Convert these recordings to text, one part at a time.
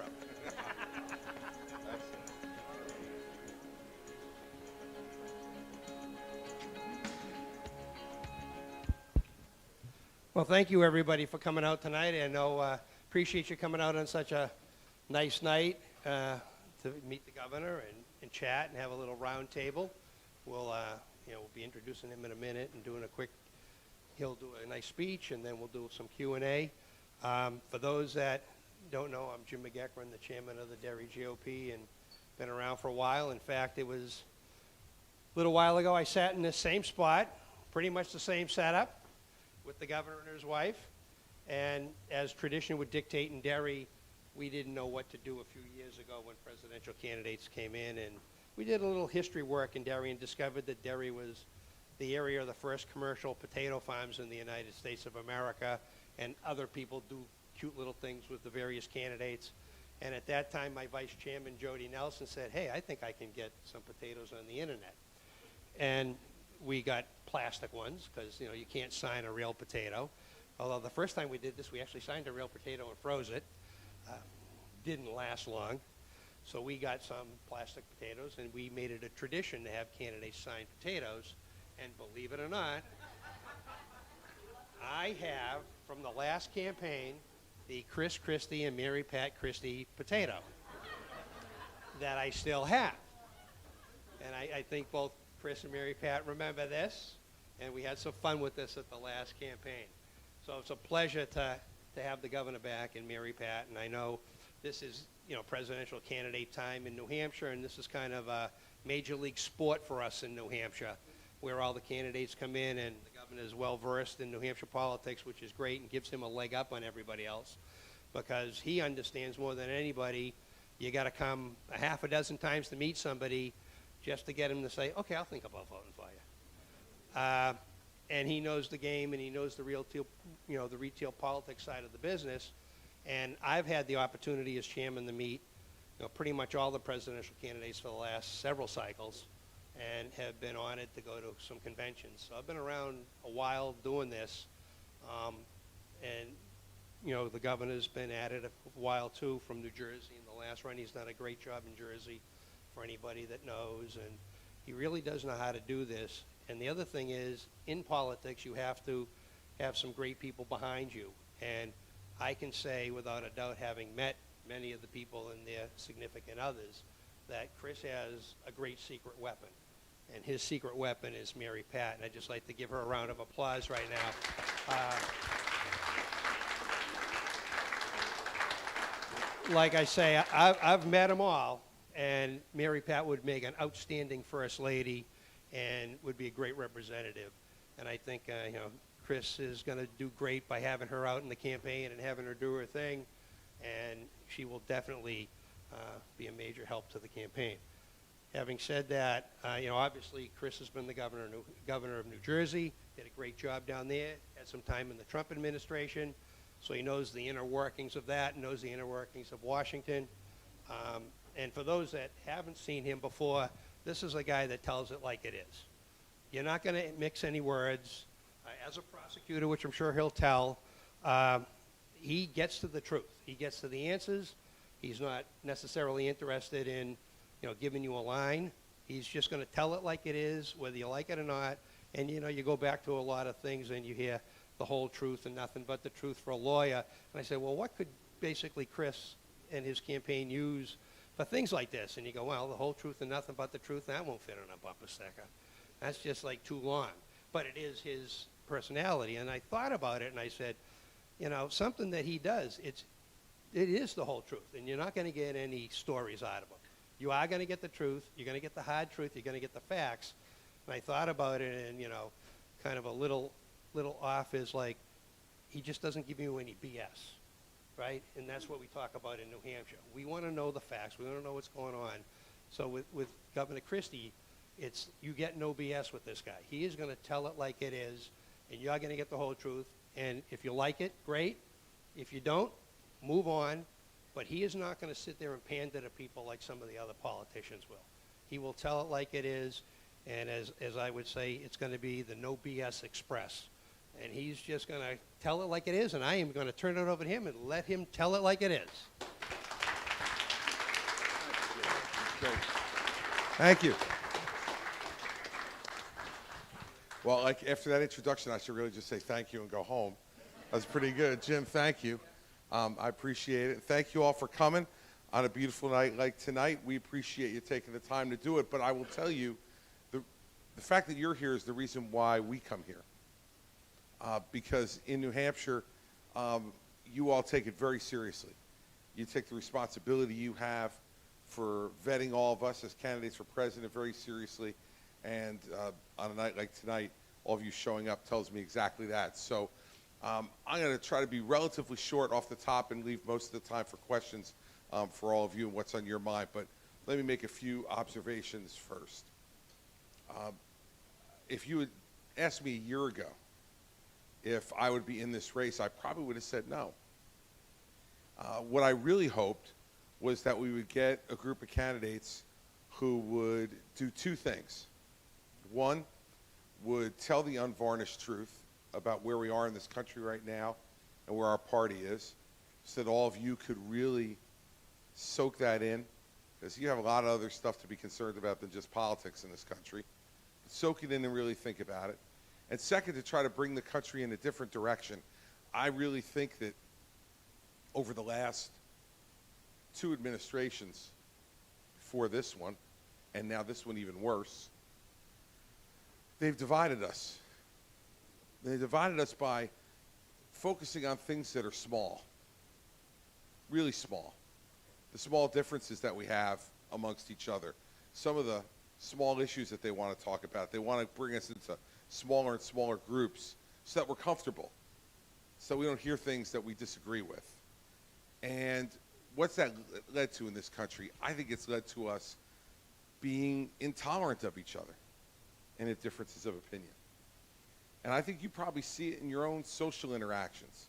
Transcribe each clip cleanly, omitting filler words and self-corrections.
intro. Well, thank you, everybody, for coming out tonight. I know, appreciate you coming out on such a nice night to meet the governor and chat and have a little round table. We'll be introducing him in a minute and doing a quick, he'll do a nice speech, and then we'll do some Q&A. For those that don't know, I'm Jim McGeckran, the chairman of the Derry GOP, and been around for a while. In fact, it was a little while ago I sat in this same spot, pretty much the same setup, with the governor and his wife, and as tradition would dictate in Derry, we didn't know what to do a few years ago when presidential candidates came in, and we did a little history work in Derry and discovered that Derry was the area of the first commercial potato farms in the United States of America, and other people do cute little things with the various candidates. And at that time, my vice chairman, Jody Nelson, said, hey, I think I can get some potatoes on the internet. And we got plastic ones because, you can't sign a real potato. Although the first time we did this, we actually signed a real potato and froze it. Didn't last long. So we got some plastic potatoes, and we made it a tradition to have candidates sign potatoes. And believe it or not, I have, from the last campaign, the Chris Christie and Mary Pat Christie potato that I still have. And I think both Chris and Mary Pat remember this, and we had some fun with this at the last campaign. So it's a pleasure to have the governor back and Mary Pat, and I know this is, presidential candidate time in New Hampshire, and this is kind of a major league sport for us in New Hampshire, where all the candidates come in, and the governor is well-versed in New Hampshire politics, which is great and gives him a leg up on everybody else, because he understands more than anybody, you got to come a half a dozen times to meet somebody just to get him to say, okay, I'll think about voting for you. And he knows the game, and he knows the retail politics side of the business. And I've had the opportunity as chairman to meet, pretty much all the presidential candidates for the last several cycles, and have been honored to go to some conventions. So I've been around a while doing this, and the governor's been at it a while too, from New Jersey. In the last run, he's done a great job in Jersey, for anybody that knows, and he really does know how to do this. And the other thing is, in politics, you have to have some great people behind you. And I can say, without a doubt, having met many of the people and their significant others, that Chris has a great secret weapon. And his secret weapon is Mary Pat. And I'd just like to give her a round of applause right now. Like I say, I've met them all. And Mary Pat would make an outstanding first lady and would be a great representative. And I think, Chris is going to do great by having her out in the campaign and having her do her thing. And she will definitely be a major help to the campaign. Having said that, obviously Chris has been the governor of New Jersey, did a great job down there, had some time in the Trump administration, so he knows the inner workings of that, knows the inner workings of Washington. And for those that haven't seen him before, this is a guy that tells it like it is. You're not going to mix any words. As a prosecutor, which I'm sure he'll tell, he gets to the truth. He gets to the answers. He's not necessarily interested in, giving you a line. He's just going to tell it like it is, whether you like it or not. And, you go back to a lot of things and you hear the whole truth and nothing but the truth for a lawyer. And I say, well, what could basically Chris and his campaign use for things like this? And you go, well, the whole truth and nothing but the truth, that won't fit on a bumper sticker. That's just like too long. But it is his personality. And I thought about it and I said, something that he does, it is the whole truth. And you're not going to get any stories out of him. You are going to get the truth. You're going to get the hard truth. You're going to get the facts. And I thought about it, and, kind of a little off is like, he just doesn't give you any BS, right? And that's what we talk about in New Hampshire. We want to know the facts. We want to know what's going on. So with Governor Christie, it's you get no BS with this guy. He is going to tell it like it is, and you're going to get the whole truth. And if you like it, great. If you don't, move on. But he is not going to sit there and pander to people like some of the other politicians will. He will tell it like it is, and as I would say, it's going to be the no BS express. And he's just going to tell it like it is, and I am going to turn it over to him and let him tell it like it is. Great. Thank you. Well, like after that introduction, I should really just say thank you and go home. That's pretty good. Jim, thank you. I appreciate it. Thank you all for coming on a beautiful night like tonight. We appreciate you taking the time to do it. But I will tell you, the fact that you're here is the reason why we come here. Because in New Hampshire, you all take it very seriously. You take the responsibility you have for vetting all of us as candidates for president very seriously. And on a night like tonight, all of you showing up tells me exactly that. So I'm going to try to be relatively short off the top and leave most of the time for questions for all of you and what's on your mind. But let me make a few observations first. If you had asked me a year ago if I would be in this race, I probably would have said no. What I really hoped was that we would get a group of candidates who would do two things. One, would tell the unvarnished truth about where we are in this country right now and where our party is, so that all of you could really soak that in, because you have a lot of other stuff to be concerned about than just politics in this country. Soak it in and really think about it. And second, to try to bring the country in a different direction. I really think that over the last two administrations before this one, and now this one even worse, they've divided us. They divided us by focusing on things that are small, really small. The small differences that we have amongst each other. Some of the small issues that they want to talk about. They want to bring us into smaller and smaller groups so that we're comfortable, so we don't hear things that we disagree with. And what's that led to in this country? I think it's led to us being intolerant of each other and in differences of opinion. And I think you probably see it in your own social interactions.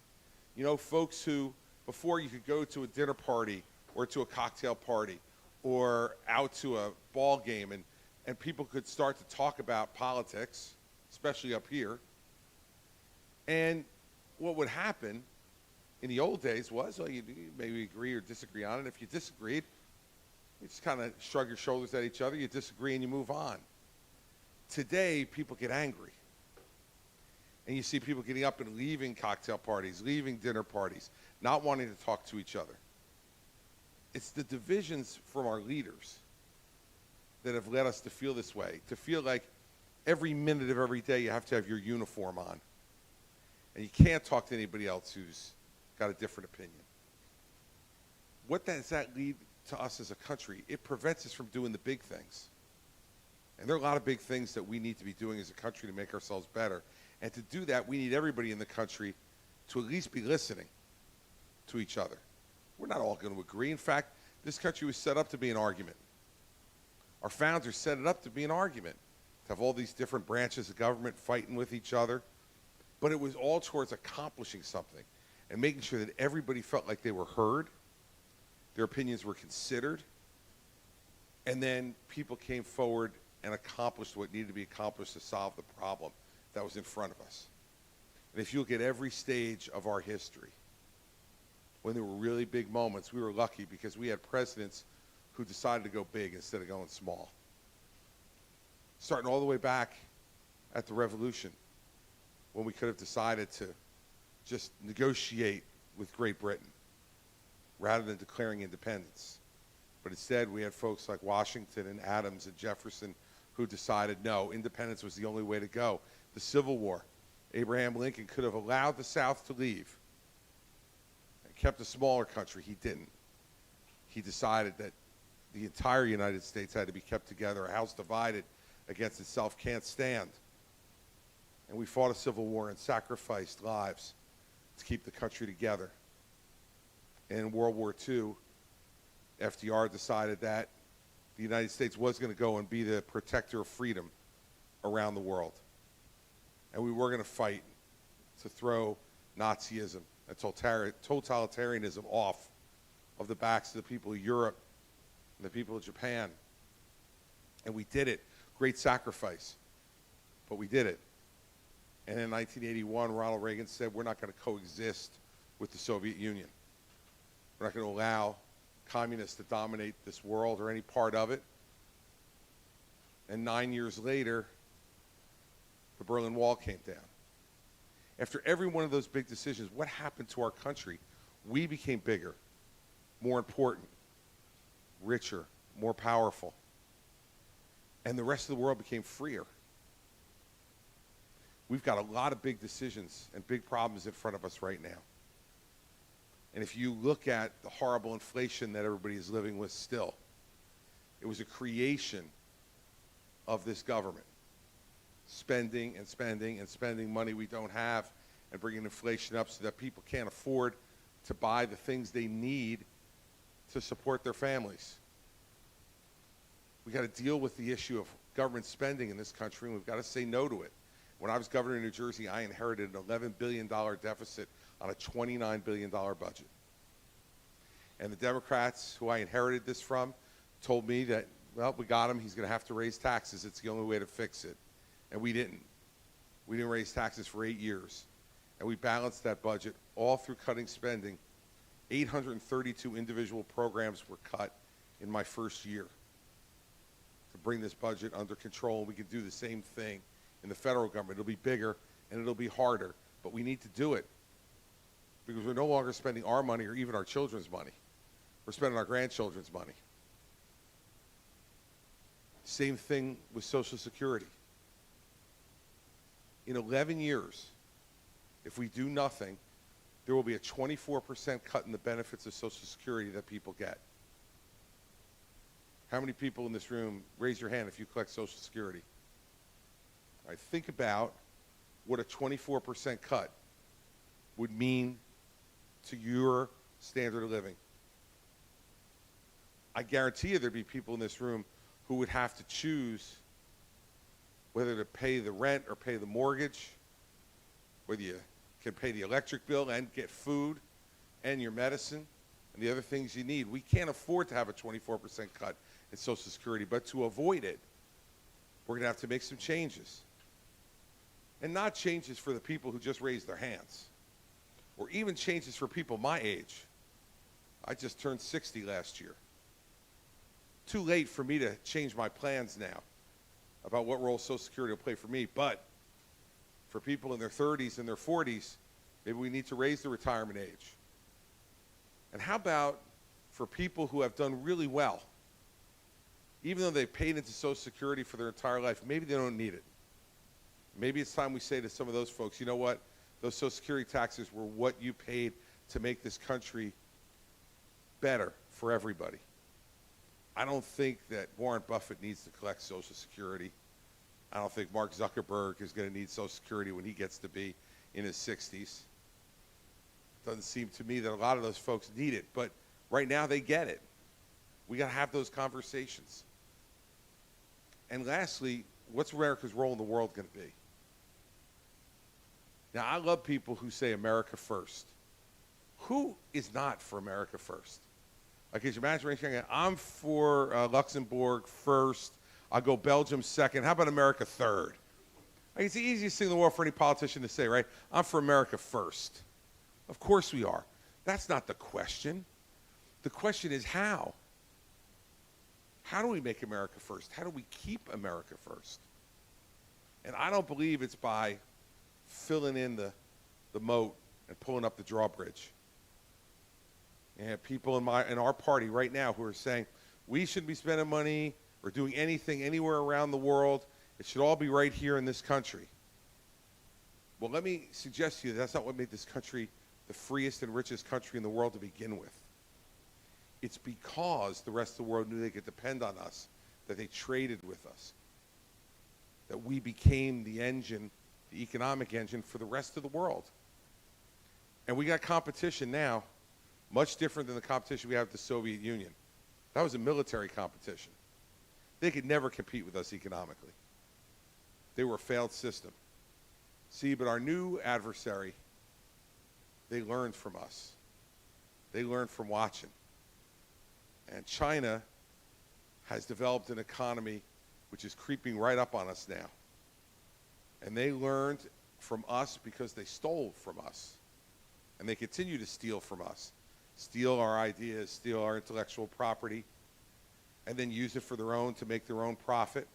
You know, folks who, before you could go to a dinner party or to a cocktail party or out to a ball game and people could start to talk about politics, especially up here. And what would happen in the old days was, well, you maybe agree or disagree on it. If you disagreed, you just kind of shrug your shoulders at each other, you disagree, and you move on. Today, people get angry. And you see people getting up and leaving cocktail parties, leaving dinner parties, not wanting to talk to each other. It's the divisions from our leaders that have led us to feel this way, to feel like every minute of every day you have to have your uniform on. And you can't talk to anybody else who's got a different opinion. What does that lead to us as a country? It prevents us from doing the big things. And there are a lot of big things that we need to be doing as a country to make ourselves better. And to do that, we need everybody in the country to at least be listening to each other. We're not all going to agree. In fact, this country was set up to be an argument. Our founders set it up to be an argument, to have all these different branches of government fighting with each other. But it was all towards accomplishing something and making sure that everybody felt like they were heard, their opinions were considered, and then people came forward and accomplished what needed to be accomplished to solve the problem that was in front of us. And if you look at every stage of our history, when there were really big moments, we were lucky because we had presidents who decided to go big instead of going small. Starting all the way back at the Revolution, when we could have decided to just negotiate with Great Britain rather than declaring independence. But instead, we had folks like Washington and Adams and Jefferson who decided, no, independence was the only way to go. The Civil War, Abraham Lincoln could have allowed the South to leave and kept a smaller country. He didn't. He decided that the entire United States had to be kept together. A house divided against itself can't stand. And we fought a civil war and sacrificed lives to keep the country together. And in World War II, FDR decided that the United States was going to go and be the protector of freedom around the world. And we were going to fight to throw Nazism and totalitarianism off of the backs of the people of Europe and the people of Japan. And we did it. Great sacrifice. But we did it. And in 1981, Ronald Reagan said, we're not going to coexist with the Soviet Union. We're not going to allow communists to dominate this world or any part of it. And 9 years later, the Berlin Wall came down. After every one of those big decisions, what happened to our country? We became bigger, more important, richer, more powerful. And the rest of the world became freer. We've got a lot of big decisions and big problems in front of us right now. And if you look at the horrible inflation that everybody is living with still, it was a creation of this government. Spending and spending and spending money we don't have and bringing inflation up so that people can't afford to buy the things they need to support their families. We've got to deal with the issue of government spending in this country, and we've got to say no to it. When I was governor of New Jersey, I inherited an $11 billion deficit on a $29 billion budget. And the Democrats who I inherited this from told me that, well, we got him, he's going to have to raise taxes. It's the only way to fix it. And we didn't. We didn't raise taxes for 8 years. And we balanced that budget all through cutting spending. 832 individual programs were cut in my first year to bring this budget under control. And we can do the same thing in the federal government. It'll be bigger and it'll be harder, but we need to do it because we're no longer spending our money or even our children's money. We're spending our grandchildren's money. Same thing with Social Security. In 11 years, if we do nothing, there will be a 24% cut in the benefits of Social Security that people get. How many people in this room, raise your hand if you collect Social Security? All right, think about what a 24% cut would mean to your standard of living. I guarantee you there'd be people in this room who would have to choose whether to pay the rent or pay the mortgage, whether you can pay the electric bill and get food and your medicine and the other things you need. We can't afford to have a 24% cut in Social Security, but to avoid it, we're going to have to make some changes. And not changes for the people who just raised their hands, or even changes for people my age. I just turned 60 last year. Too late for me to change my plans now about what role Social Security will play for me, but for people in their 30s and their 40s, maybe we need to raise the retirement age. And how about for people who have done really well, even though they've paid into Social Security for their entire life, maybe they don't need it. Maybe it's time we say to some of those folks, you know what, those Social Security taxes were what you paid to make this country better for everybody. I don't think that Warren Buffett needs to collect Social Security. I don't think Mark Zuckerberg is going to need Social Security when he gets to be in his 60s. Doesn't seem to me that a lot of those folks need it, but right now they get it. We got to have those conversations. And lastly, what's America's role in the world going to be? Now, I love people who say America first. Who is not for America first? Like, as you imagine, I'm for Luxembourg first. I'll go Belgium second. How about America third? Like, it's the easiest thing in the world for any politician to say, right? I'm for America first. Of course we are. That's not the question. The question is how. How do we make America first? How do we keep America first? And I don't believe it's by filling in the moat and pulling up the drawbridge. And have people in our party right now who are saying we shouldn't be spending money or doing anything anywhere around the world. It should all be right here in this country. Well, let me suggest to you that's not what made this country the freest and richest country in the world to begin with. It's because the rest of the world knew they could depend on us, that they traded with us, that we became the engine, the economic engine for the rest of the world. And we got competition now, much different than the competition we have with the Soviet Union. That was a military competition. They could never compete with us economically. They were a failed system. See, but our new adversary, they learned from us. They learned from watching. And China has developed an economy which is creeping right up on us now. And they learned from us because they stole from us. And they continue to steal from us. steal our ideas, steal our intellectual property, and then use it for their own to make their own profit.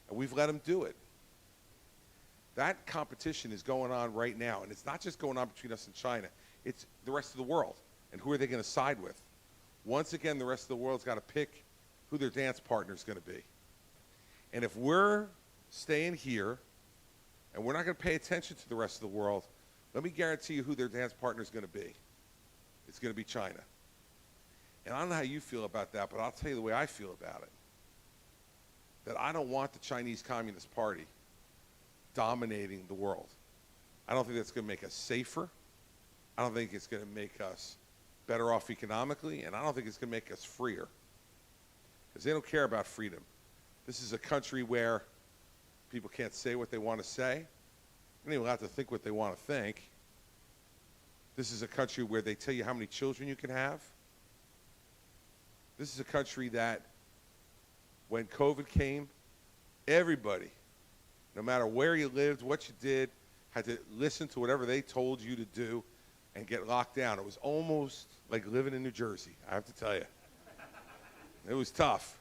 And we've let them do it. That competition is going on right now, and it's not just going on between us and China. It's the rest of the world. And who are they going to side with? Once again, the rest of the world's got to pick who their dance partner is going to be. And if we're staying here and we're not going to pay attention to the rest of the world, let me guarantee you who their dance partner is going to be. It's going to be China. And I don't know how you feel about that, but I'll tell you the way I feel about it. That I don't want the Chinese Communist Party dominating the world. I don't think that's going to make us safer. I don't think it's going to make us better off economically, and I don't think it's going to make us freer. Because they don't care about freedom. This is a country where people can't say what they want to say. They're not even allowed to think what they want to think. This is a country where they tell you how many children you can have. This is a country that, when COVID came, everybody, no matter where you lived, what you did, had to listen to whatever they told you to do and get locked down. It was almost like living in New Jersey, I have to tell you. It was tough.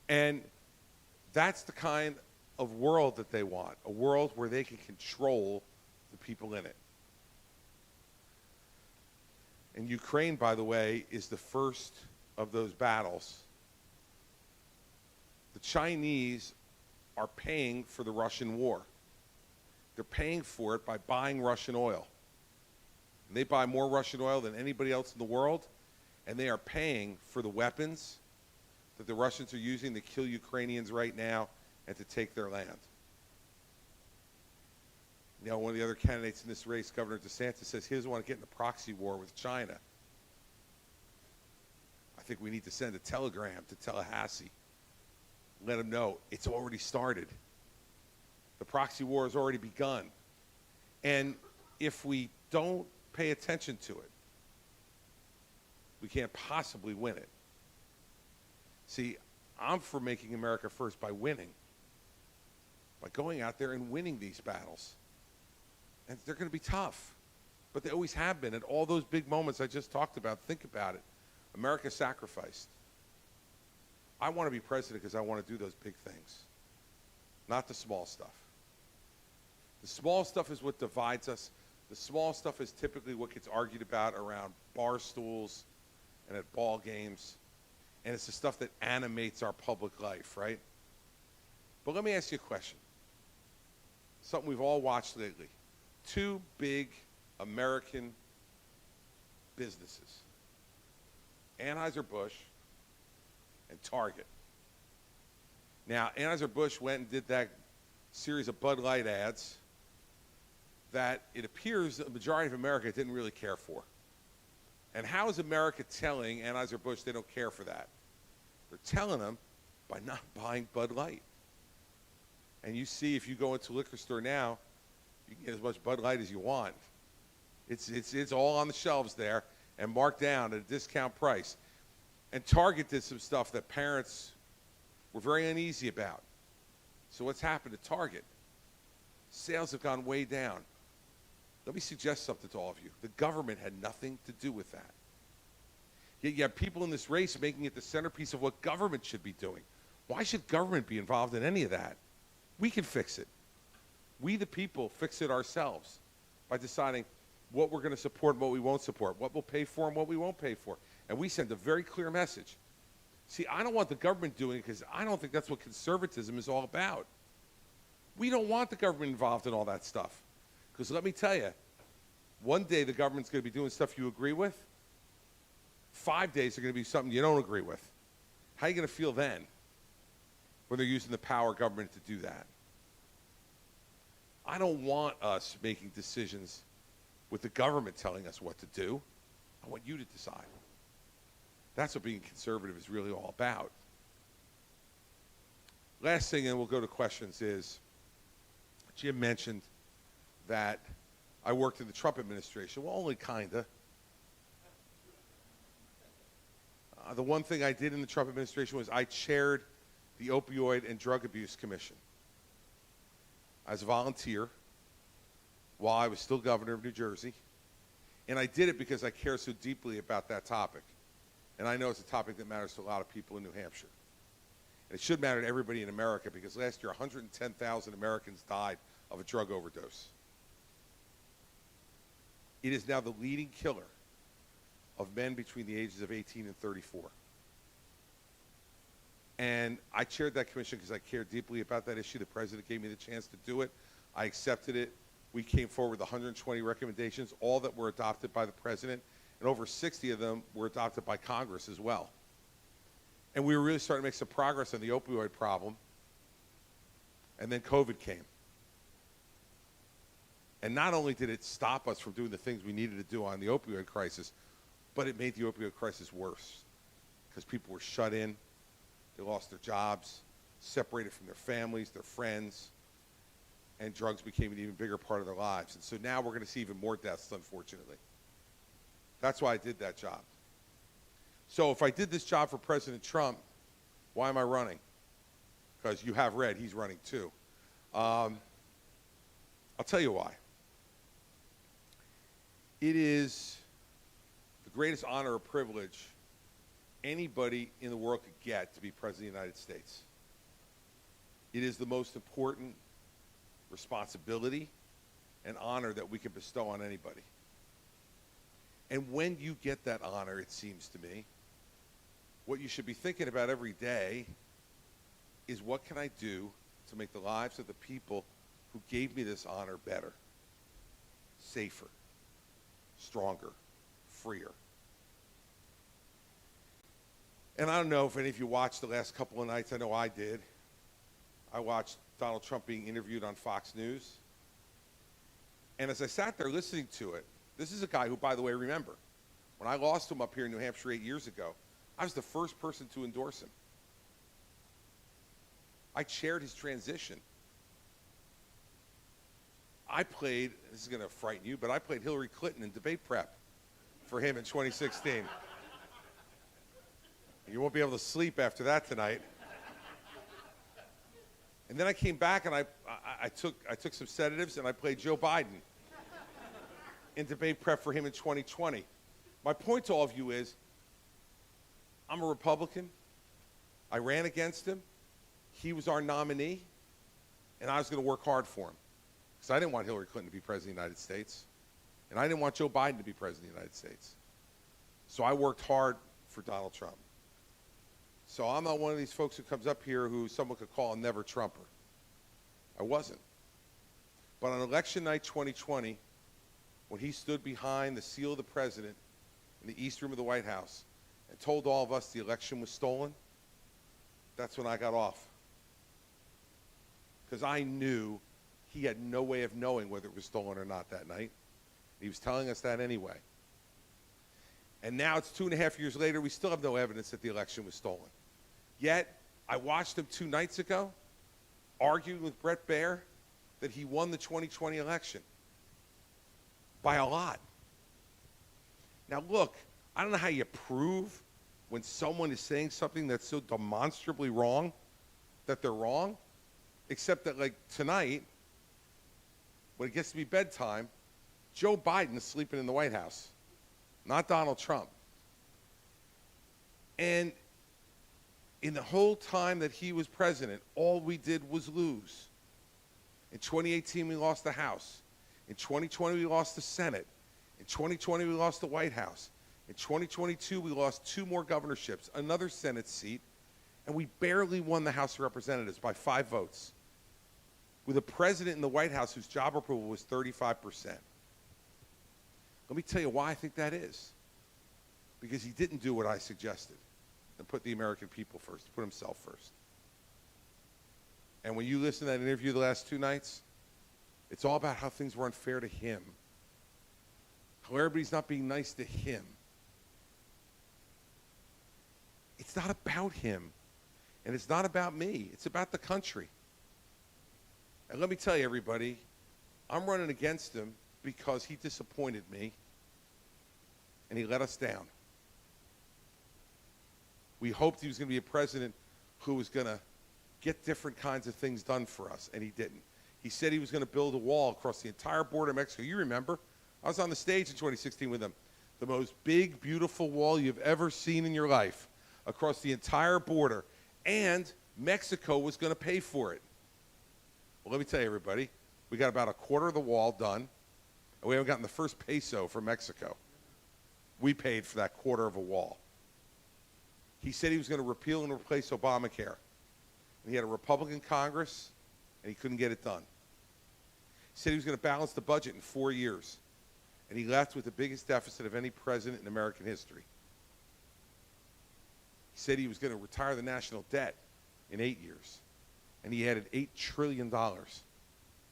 And that's the kind of world that they want, a world where they can control the people in it. And Ukraine, by the way, is the first of those battles. The Chinese are paying for the Russian war. They're paying for it by buying Russian oil. And they buy more Russian oil than anybody else in the world, and they are paying for the weapons that the Russians are using to kill Ukrainians right now and to take their land. You know, one of the other candidates in this race, Governor DeSantis, says he doesn't want to get in a proxy war with China. I think we need to send a telegram to Tallahassee. Let them know it's already started. The proxy war has already begun. And if we don't pay attention to it, we can't possibly win it. See, I'm for making America first by winning, by going out there and winning these battles. And they're going to be tough, but they always have been. At all those big moments I just talked about, think about it. America sacrificed. I want to be president because I want to do those big things, not the small stuff. The small stuff is what divides us. The small stuff is typically what gets argued about around bar stools and at ball games. And it's the stuff that animates our public life, right? But let me ask you a question. Something we've all watched lately. Two big American businesses, Anheuser-Busch and Target. Now, Anheuser-Busch went and did that series of Bud Light ads that it appears the majority of America didn't really care for. And how is America telling Anheuser-Busch they don't care for that? They're telling them by not buying Bud Light. And you see, if you go into a liquor store now, you can get as much Bud Light as you want. It's all on the shelves there and marked down at a discount price. And Target did some stuff that parents were very uneasy about. So what's happened to Target? Sales have gone way down. Let me suggest something to all of you. The government had nothing to do with that. Yet you have people in this race making it the centerpiece of what government should be doing. Why should government be involved in any of that? We can fix it. We, the people, fix it ourselves by deciding what we're going to support and what we won't support, what we'll pay for and what we won't pay for. And we send a very clear message. See, I don't want the government doing it because I don't think that's what conservatism is all about. We don't want the government involved in all that stuff. Because let me tell you, one day the government's going to be doing stuff you agree with. 5 days are going to be something you don't agree with. How are you going to feel then when they're using the power of government to do that? I don't want us making decisions with the government telling us what to do. I want you to decide. That's what being conservative is really all about. Last thing, and we'll go to questions, is Jim mentioned that I worked in the Trump administration. Well, only kinda. The one thing I did in the Trump administration was I chaired the Opioid and Drug Abuse Commission as a volunteer while I was still governor of New Jersey. And I did it because I care so deeply about that topic. And I know it's a topic that matters to a lot of people in New Hampshire. And it should matter to everybody in America because last year 110,000 Americans died of a drug overdose. It is now the leading killer of men between the ages of 18 and 34. And I chaired that commission because I care deeply about that issue. The president gave me the chance to do it. I accepted it. We came forward with 120 recommendations, all that were adopted by the president, and over 60 of them were adopted by Congress as well. And we were really starting to make some progress on the opioid problem, and then COVID came. And not only did it stop us from doing the things we needed to do on the opioid crisis, but it made the opioid crisis worse because people were shut in, they lost their jobs, separated from their families, their friends, and drugs became an even bigger part of their lives. And so now we're going to see even more deaths, unfortunately. That's why I did that job. So if I did this job for President Trump, why am I running? Because you have read, he's running too. I'll tell you why. It is the greatest honor or privilege anybody in the world could get to be President of the United States. It is the most important responsibility and honor that we can bestow on anybody. And when you get that honor, it seems to me, what you should be thinking about every day is what can I do to make the lives of the people who gave me this honor better, safer, stronger, freer. And I don't know if any of you watched the last couple of nights. I know I did. I watched Donald Trump being interviewed on Fox News. And as I sat there listening to it, this is a guy who, by the way, remember, when I lost him up here in New Hampshire 8 years ago, I was the first person to endorse him. I chaired his transition. I played, this is going to frighten you, but I played Hillary Clinton in debate prep for him in 2016. You won't be able to sleep after that tonight. And then I came back and I took some sedatives and I played Joe Biden in debate prep for him in 2020. My point to all of you is, I'm a Republican. I ran against him. He was our nominee, and I was going to work hard for him because I didn't want Hillary Clinton to be president of the United States, and I didn't want Joe Biden to be president of the United States. So I worked hard for Donald Trump. So I'm not one of these folks who comes up here who someone could call a never Trumper. I wasn't. But on election night 2020, when he stood behind the seal of the president in the East Room of the White House and told all of us the election was stolen, that's when I got off. Because I knew he had no way of knowing whether it was stolen or not that night. He was telling us that anyway. And now it's 2.5 years later, we still have no evidence that the election was stolen. Yet, I watched him 2 nights ago arguing with Brett Baer that he won the 2020 election by a lot. Now look, I don't know how you prove when someone is saying something that's so demonstrably wrong that they're wrong, except that like tonight, when it gets to be bedtime, Joe Biden is sleeping in the White House, not Donald Trump. And in the whole time that he was president, all we did was lose. In 2018, we lost the House. In 2020, we lost the Senate. In 2020, we lost the White House. In 2022, we lost 2 more governorships, another Senate seat, and we barely won the House of Representatives by 5 votes, with a president in the White House whose job approval was 35%. Let me tell you why I think that is. Because he didn't do what I suggested and put the American people first, put himself first. And when you listen to that interview the last 2 nights, it's all about how things were unfair to him. How everybody's not being nice to him. It's not about him. And it's not about me. It's about the country. And let me tell you, everybody, I'm running against him because he disappointed me and he let us down. We hoped he was going to be a president who was going to get different kinds of things done for us, and he didn't. He said he was going to build a wall across the entire border of Mexico. You remember, I was on the stage in 2016 with him. The most big, beautiful wall you've ever seen in your life across the entire border. And Mexico was going to pay for it. Well, let me tell you, everybody, we got about a quarter of the wall done, and we haven't gotten the first peso from Mexico. We paid for that quarter of a wall. He said he was going to repeal and replace Obamacare. And he had a Republican Congress, and he couldn't get it done. He said he was going to balance the budget in 4 years, and he left with the biggest deficit of any president in American history. He said he was going to retire the national debt in 8 years, and he added $8 trillion to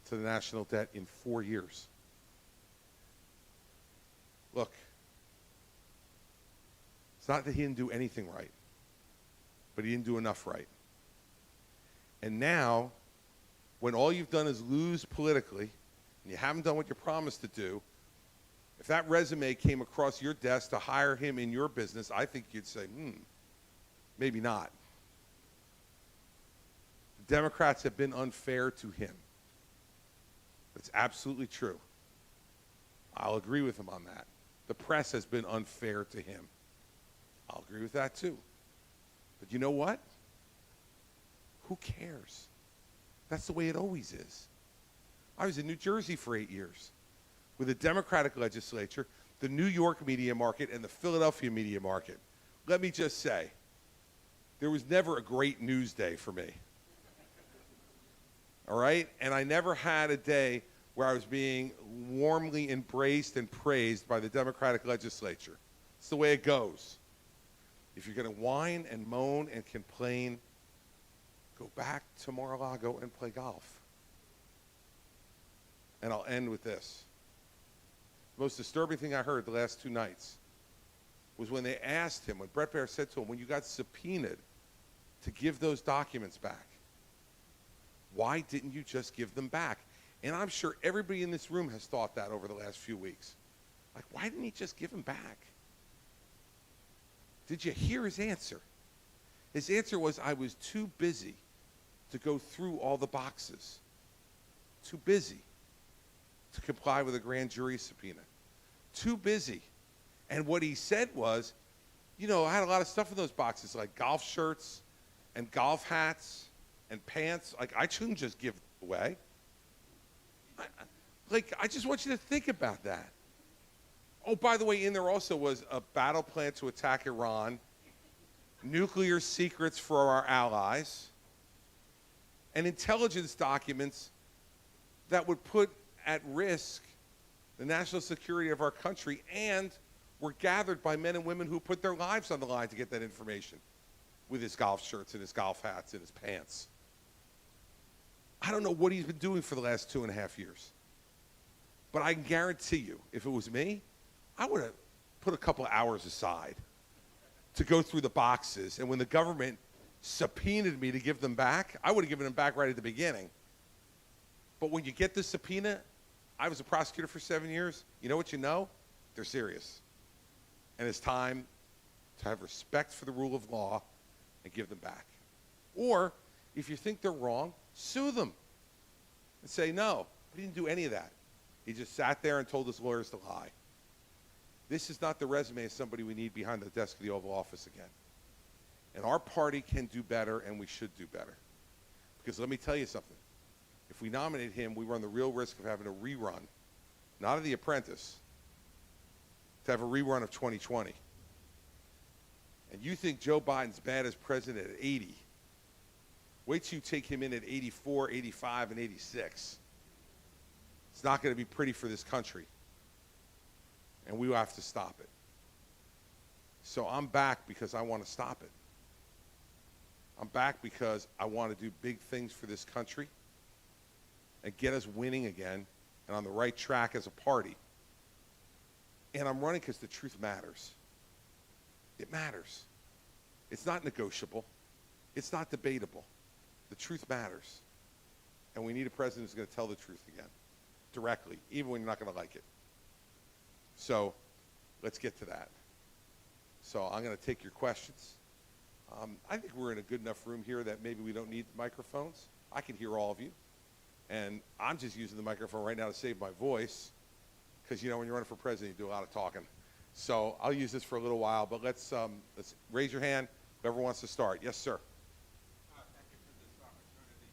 the national debt in 4 years. Look, it's not that he didn't do anything right, but he didn't do enough right. And now, when all you've done is lose politically, and you haven't done what you promised to do, if that resume came across your desk to hire him in your business, I think you'd say, maybe not. The Democrats have been unfair to him. That's absolutely true. I'll agree with him on that. The press has been unfair to him. I'll agree with that too. But you know what? Who cares? That's the way it always is. I was in New Jersey for 8 years with a Democratic legislature, the New York media market, and the Philadelphia media market. Let me just say, there was never a great news day for me. All right? And I never had a day where I was being warmly embraced and praised by the Democratic legislature. It's the way it goes. If you're going to whine and moan and complain, go back to Mar-a-Lago and play golf. And I'll end with this. The most disturbing thing I heard the last 2 nights was when they asked him, when Bret Baier said to him, when you got subpoenaed to give those documents back, why didn't you just give them back? And I'm sure everybody in this room has thought that over the last few weeks. Like, why didn't he just give them back? Did you hear his answer? His answer was, I was too busy to go through all the boxes. Too busy to comply with a grand jury subpoena. Too busy. And what he said was, you know, I had a lot of stuff in those boxes, like golf shirts and golf hats and pants. Like, I shouldn't just give them away. I just want you to think about that. Oh, by the way, in there also was a battle plan to attack Iran, nuclear secrets for our allies, and intelligence documents that would put at risk the national security of our country and were gathered by men and women who put their lives on the line to get that information with his golf shirts and his golf hats and his pants. I don't know what he's been doing for the last 2.5 years. But I can guarantee you, if it was me, I would have put a couple of hours aside to go through the boxes. And when the government subpoenaed me to give them back, I would have given them back right at the beginning. But when you get the subpoena, I was a prosecutor for 7 years. You know what you know? They're serious. And it's time to have respect for the rule of law and give them back. Or, if you think they're wrong, sue them and say, no, he didn't do any of that. He just sat there and told his lawyers to lie. This is not the resume of somebody we need behind the desk of the Oval Office again. And our party can do better, and we should do better. Because let me tell you something. If we nominate him, we run the real risk of having a rerun, not of The Apprentice, to have a rerun of 2020. And you think Joe Biden's bad as president at 80. Wait till you take him in at 84, 85, and 86. It's not going to be pretty for this country. And we will have to stop it. So I'm back because I want to stop it. I'm back because I want to do big things for this country and get us winning again and on the right track as a party. And I'm running because the truth matters. It matters. It's not negotiable. It's not debatable. The truth matters. And we need a president who's going to tell the truth again, directly, even when you're not going to like it. So let's get to that. So I'm going to take your questions. I think we're in a good enough room here that maybe we don't need the microphones. I can hear all of you. And I'm just using the microphone right now to save my voice because, when you're running for president, you do a lot of talking. So I'll use this for a little while, but let's raise your hand, whoever wants to start. Yes, sir. Thank you for this opportunity.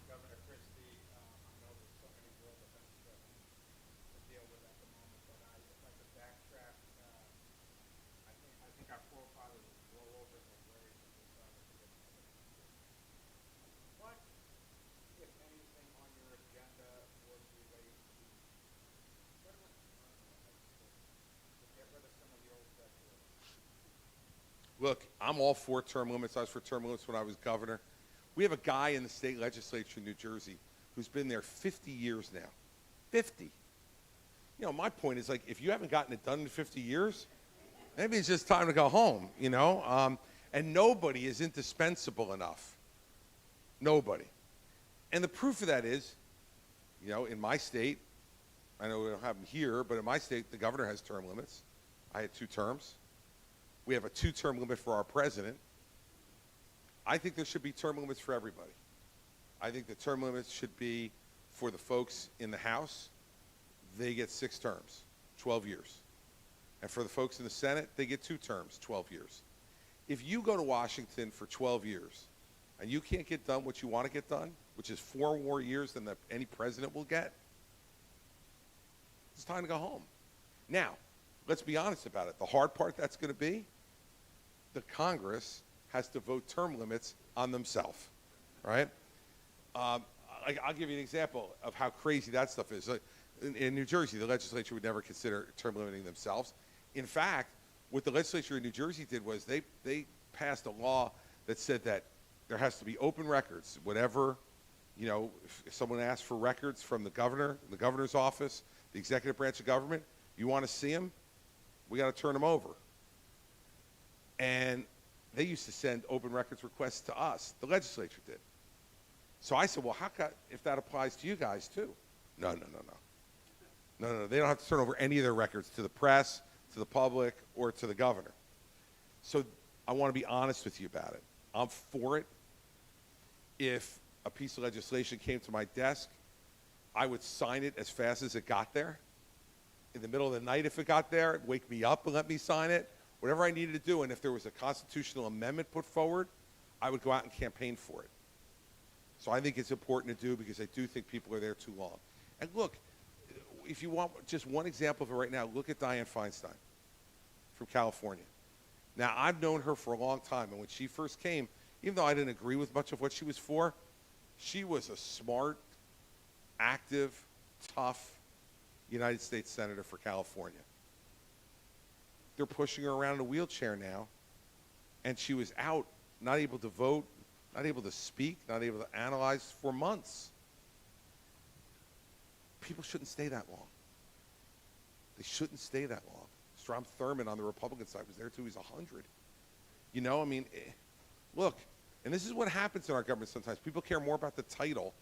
Governor Christie, I know there's so many world events to deal with at the moment, but if I could backtrack, I think our forefathers roll over in their graves and decide to get another. What, if anything, on your agenda would relate to what was to get rid of some of the old regulations? Look, I'm all for term limits. I was for term limits when I was governor. We have a guy in the state legislature in New Jersey who's been there 50 years now. 50. My point is, if you haven't gotten it done in 50 years, maybe it's just time to go home, And nobody is indispensable enough. Nobody. And the proof of that is, in my state, I know we don't have them here, but in my state, the governor has term limits. I had 2 terms. We have a 2-term limit for our president. I think there should be term limits for everybody. I think the term limits should be for the folks in the House. They get 6 terms, 12 years. And for the folks in the Senate, they get 2 terms, 12 years. If you go to Washington for 12 years and you can't get done what you want to get done, which is 4 more years than any president will get, it's time to go home. Now, let's be honest about it. The hard part that's going to be, the Congress has to vote term limits on themselves, right? I'll give you an example of how crazy that stuff is. In New Jersey, the legislature would never consider term limiting themselves. In fact, what the legislature in New Jersey did was they passed a law that said that there has to be open records. Whatever, if someone asks for records from the governor, the governor's office, the executive branch of government, you want to see them, we got to turn them over. And they used to send open records requests to us. The legislature did. So I said, well, how come if that applies to you guys too? No. They don't have to turn over any of their records to the press, to the public, or to the governor. So I want to be honest with you about it. I'm for it. If a piece of legislation came to my desk, I would sign it as fast as it got there. In the middle of the night, if it got there, wake me up and let me sign it. Whatever I needed to do, and if there was a constitutional amendment put forward, I would go out and campaign for it. So I think it's important to do because I do think people are there too long. And look, if you want just one example of it right now, look at Dianne Feinstein from California. Now, I've known her for a long time, and when she first came, even though I didn't agree with much of what she was for, she was a smart, active, tough United States Senator for California. They're pushing her around in a wheelchair now, and she was out, not able to vote, not able to speak, not able to analyze for months. People shouldn't stay that long. They shouldn't stay that long. Strom Thurmond on the Republican side was there till he was 100. Look, and this is what happens in our government sometimes. People care more about the title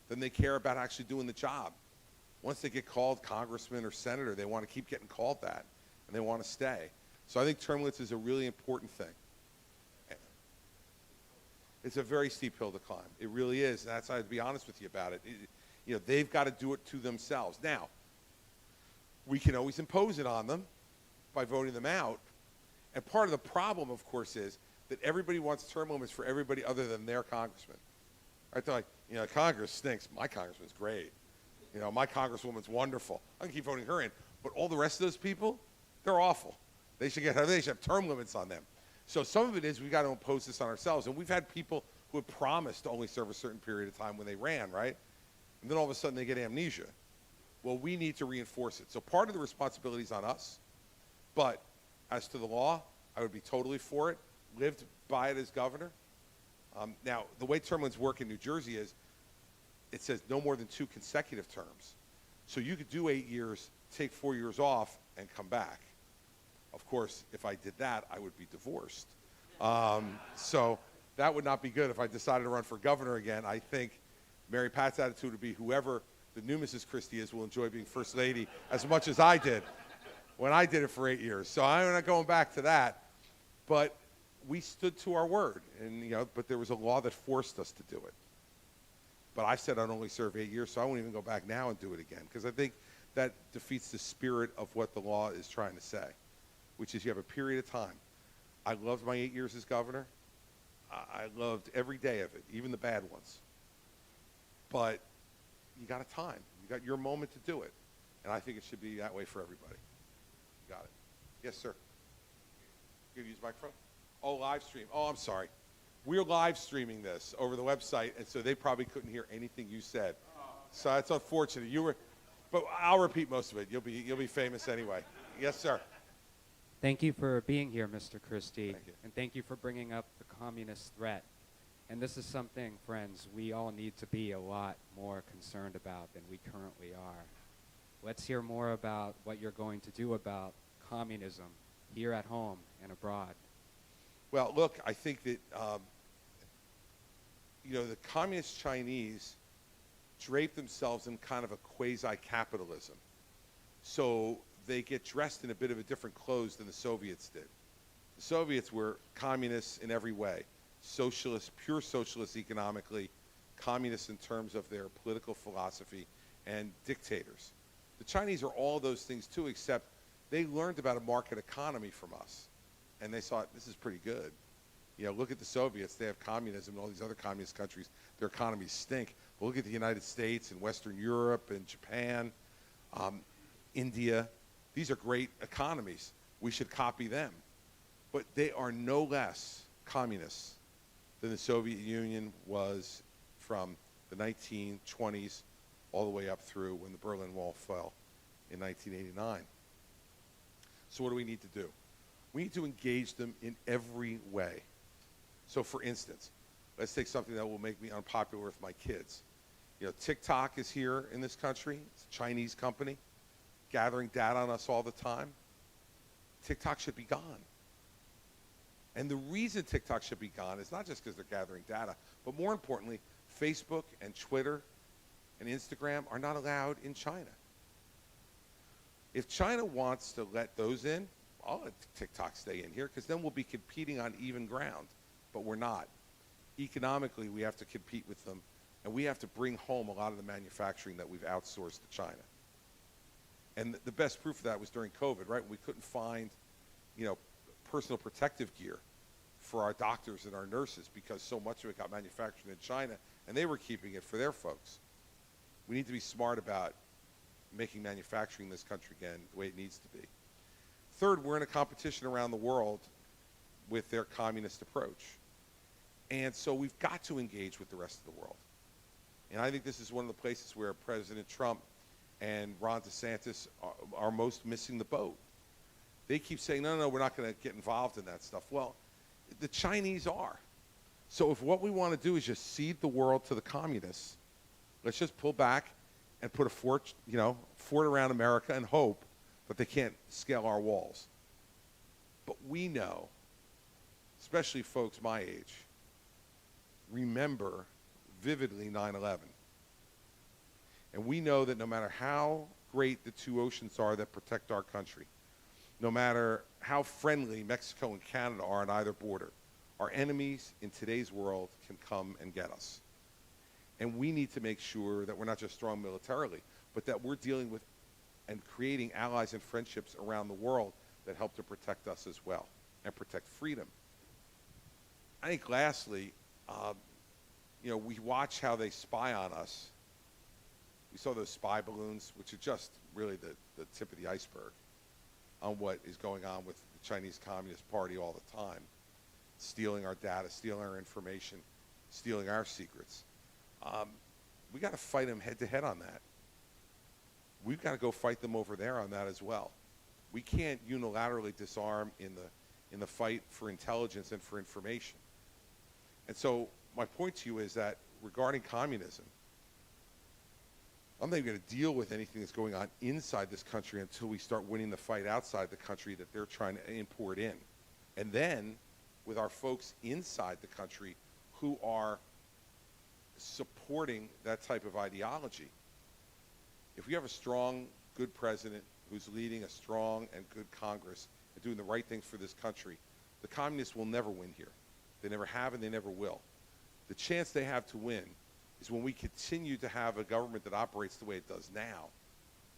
than they care about actually doing the job. Once they get called congressman or senator, they want to keep getting called that, and they want to stay. So I think term limits is a really important thing. It's a very steep hill to climb. It really is. That's, I'd be honest with you about it. They've got to do it to themselves. Now, we can always impose it on them by voting them out. And part of the problem, of course, is that everybody wants term limits for everybody other than their congressman. Right? They're like, Congress stinks. My congressman's great. My congresswoman's wonderful. I can keep voting her in. But all the rest of those people, they're awful. They should have term limits on them. So some of it is we've got to impose this on ourselves. And we've had people who have promised to only serve a certain period of time when they ran, right? And then all of a sudden they get amnesia. Well, we need to reinforce it. So part of the responsibility is on us. But as to the law, I would be totally for it. Lived by it as governor. Now, the way term limits work in New Jersey is it says no more than 2 consecutive terms. So you could do 8 years, take 4 years off, and come back. Of course, if I did that, I would be divorced. So that would not be good if I decided to run for governor again. I think Mary Pat's attitude would be whoever the new Mrs. Christie is will enjoy being First Lady as much as I did when I did it for 8 years. So I'm not going back to that. But we stood to our word, and but there was a law that forced us to do it. But I said I'd only serve 8 years, so I won't even go back now and do it again because I think that defeats the spirit of what the law is trying to say, which is you have a period of time. I loved my 8 years as governor. I loved every day of it, even the bad ones. But you got a time. You got your moment to do it. And I think it should be that way for everybody. You got it. Yes, sir. You use the microphone? Oh, live stream. Oh, I'm sorry. We're live streaming this over the website, and so they probably couldn't hear anything you said. Oh, okay. So that's unfortunate. But I'll repeat most of it. You'll be famous anyway. Yes, sir. Thank you for being here, Mr. Christie. Thank you. And thank you for bringing up the communist threat. And this is something, friends, we all need to be a lot more concerned about than we currently are. Let's hear more about what you're going to do about communism here at home and abroad. Well, look, I think that, the communist Chinese drape themselves in kind of a quasi-capitalism. So they get dressed in a bit of a different clothes than the Soviets did. The Soviets were communists in every way. Socialists, pure socialists economically, communists in terms of their political philosophy, and dictators. The Chinese are all those things too, except they learned about a market economy from us. And they thought, this is pretty good. Look at the Soviets. They have communism and all these other communist countries. Their economies stink. But look at the United States and Western Europe and Japan, India. These are great economies. We should copy them. But they are no less communists than the Soviet Union was from the 1920s all the way up through when the Berlin Wall fell in 1989. So what do we need to do? We need to engage them in every way. So for instance, let's take something that will make me unpopular with my kids. TikTok is here in this country. It's a Chinese company gathering data on us all the time. TikTok should be gone. And the reason TikTok should be gone is not just because they're gathering data, but more importantly, Facebook and Twitter and Instagram are not allowed in China. If China wants to let those in, I'll let TikTok stay in here because then we'll be competing on even ground, but we're not. Economically, we have to compete with them, and we have to bring home a lot of the manufacturing that we've outsourced to China. And the best proof of that was during COVID, right? We couldn't find, personal protective gear for our doctors and our nurses because so much of it got manufactured in China, and they were keeping it for their folks. We need to be smart about making manufacturing in this country again the way it needs to be. Third, we're in a competition around the world with their communist approach. And so we've got to engage with the rest of the world. And I think this is one of the places where President Trump and Ron DeSantis are most missing the boat. They keep saying, no, we're not going to get involved in that stuff. Well, the Chinese are. So if what we want to do is just cede the world to the communists, let's just pull back and put a fort around America and hope that they can't scale our walls. But we know, especially folks my age, remember vividly 9/11. And we know that no matter how great the two oceans are that protect our country, no matter how friendly Mexico and Canada are on either border, our enemies in today's world can come and get us. And we need to make sure that we're not just strong militarily, but that we're dealing with and creating allies and friendships around the world that help to protect us as well and protect freedom. I think lastly, we watch how they spy on us. We saw those spy balloons, which are just really the tip of the iceberg on what is going on with the Chinese Communist Party all the time, stealing our data, stealing our information, stealing our secrets. We got to fight them head to head on that. We've got to go fight them over there on that as well. We can't unilaterally disarm in the fight for intelligence and for information. And so my point to you is that regarding communism, I'm not even going to deal with anything that's going on inside this country until we start winning the fight outside the country that they're trying to import in. And then with our folks inside the country who are supporting that type of ideology, if we have a strong, good president who's leading a strong and good Congress and doing the right things for this country, the communists will never win here. They never have and they never will. The chance they have to win is when we continue to have a government that operates the way it does now,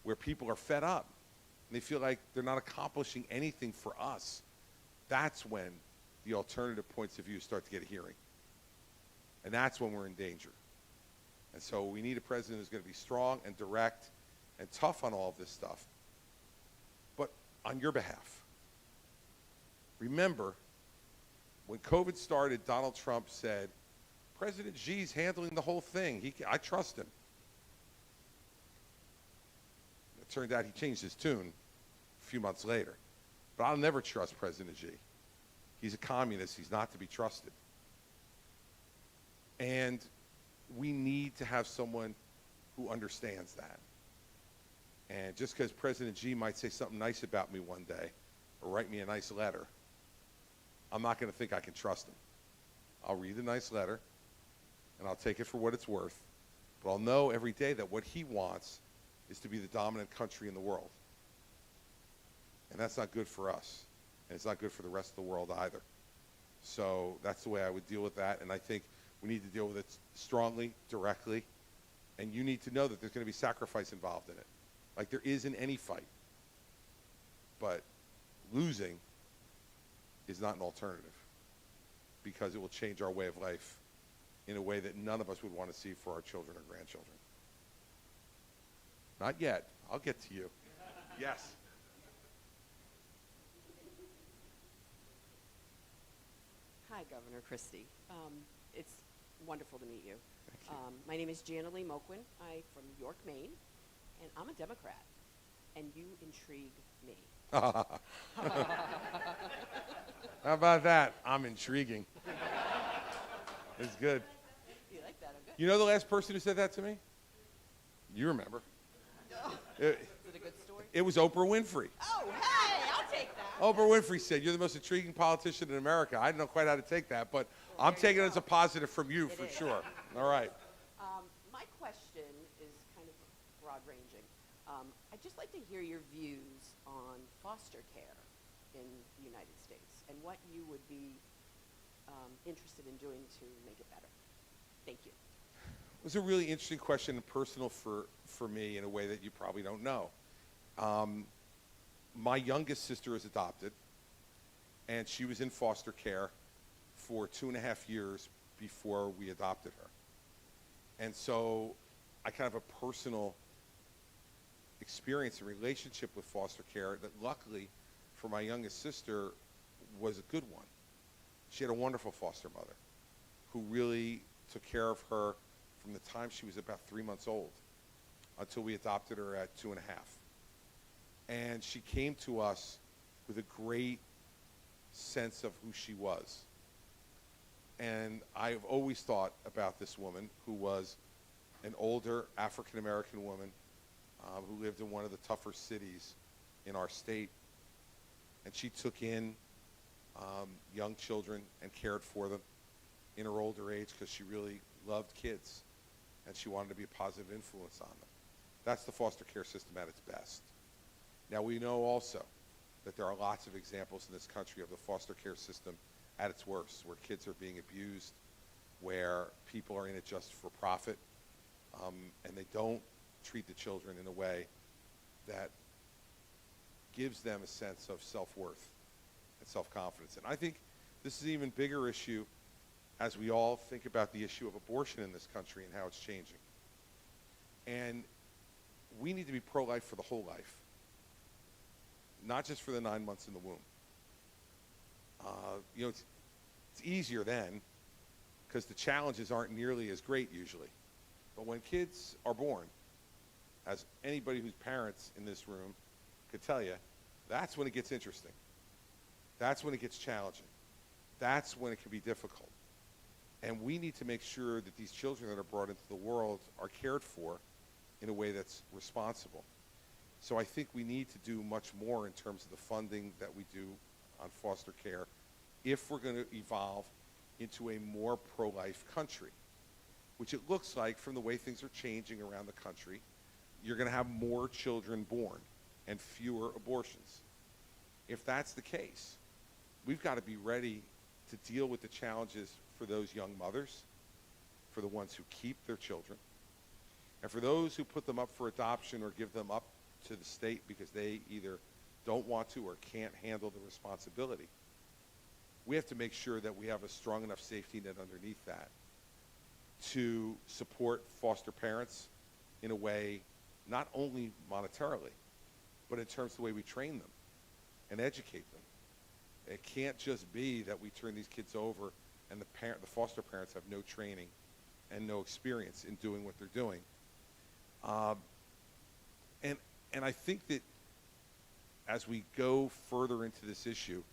where people are fed up and they feel like they're not accomplishing anything for us, that's when the alternative points of view start to get a hearing. And that's when we're in danger. And so we need a president who's going to be strong and direct and tough on all of this stuff, but on your behalf. Remember, when COVID started, Donald Trump said, President Xi's handling the whole thing. I trust him. It turned out he changed his tune a few months later. But I'll never trust President Xi. He's a communist. He's not to be trusted. And we need to have someone who understands that. And just because President Xi might say something nice about me one day or write me a nice letter, I'm not going to think I can trust him. I'll read the nice letter, and I'll take it for what it's worth. But I'll know every day that what he wants is to be the dominant country in the world. And that's not good for us. And it's not good for the rest of the world either. So that's the way I would deal with that. And I think we need to deal with it strongly, directly. And you need to know that there's going to be sacrifice involved in it. Like there is in any fight. But losing is not an alternative, because it will change our way of life in a way that none of us would want to see for our children or grandchildren. Not yet. I'll get to you. Yes. Hi, Governor Christie. It's wonderful to meet you. My name is Jana Lee Moquin. I'm from York, Maine, and I'm a Democrat, and you intrigue me. How about that? I'm intriguing. It's good. You like that? Okay. You know the last person who said that to me? You remember. Is it a good story? It was Oprah Winfrey. Oh, hey, I'll take that. Oprah Winfrey said, "You're the most intriguing politician in America." I don't know quite how to take that, but I'm taking it as a positive from you for sure. All right. My question is kind of broad-ranging. I'd just like to hear your views on foster care in the United States and what you would be interested in doing to make it better. Thank you. It was a really interesting question and personal for me in a way that you probably don't know. My youngest sister is adopted, and she was in foster care for 2.5 years before we adopted her. And so I kind of have a personal experience and relationship with foster care that luckily for my youngest sister was a good one. She had a wonderful foster mother who really took care of her from the time she was about 3 months old until we adopted her at 2.5. And she came to us with a great sense of who she was. And I've always thought about this woman who was an older African-American woman who lived in one of the tougher cities in our state. And she took in young children and cared for them in her older age because she really loved kids and she wanted to be a positive influence on them. That's the foster care system at its best. Now we know also that there are lots of examples in this country of the foster care system at its worst, where kids are being abused, where people are in it just for profit, and they don't treat the children in a way that gives them a sense of self-worth and self-confidence. And I think this is an even bigger issue as we all think about the issue of abortion in this country and how it's changing. And we need to be pro-life for the whole life, not just for the 9 months in the womb. It's easier then because the challenges aren't nearly as great usually. But when kids are born, as anybody who's parents in this room could tell you, that's when it gets interesting. That's when it gets challenging. That's when it can be difficult. And we need to make sure that these children that are brought into the world are cared for in a way that's responsible. So I think we need to do much more in terms of the funding that we do on foster care if we're going to evolve into a more pro-life country, which it looks like from the way things are changing around the country. You're going to have more children born and fewer abortions. If that's the case, we've got to be ready to deal with the challenges for those young mothers, for the ones who keep their children, and for those who put them up for adoption or give them up to the state because they either don't want to or can't handle the responsibility. We have to make sure that we have a strong enough safety net underneath that to support foster parents in a way, not only monetarily, but in terms of the way we train them and educate them. It can't just be that we turn these kids over and the foster parents have no training and no experience in doing what they're doing. And I think that as we go further into this issue,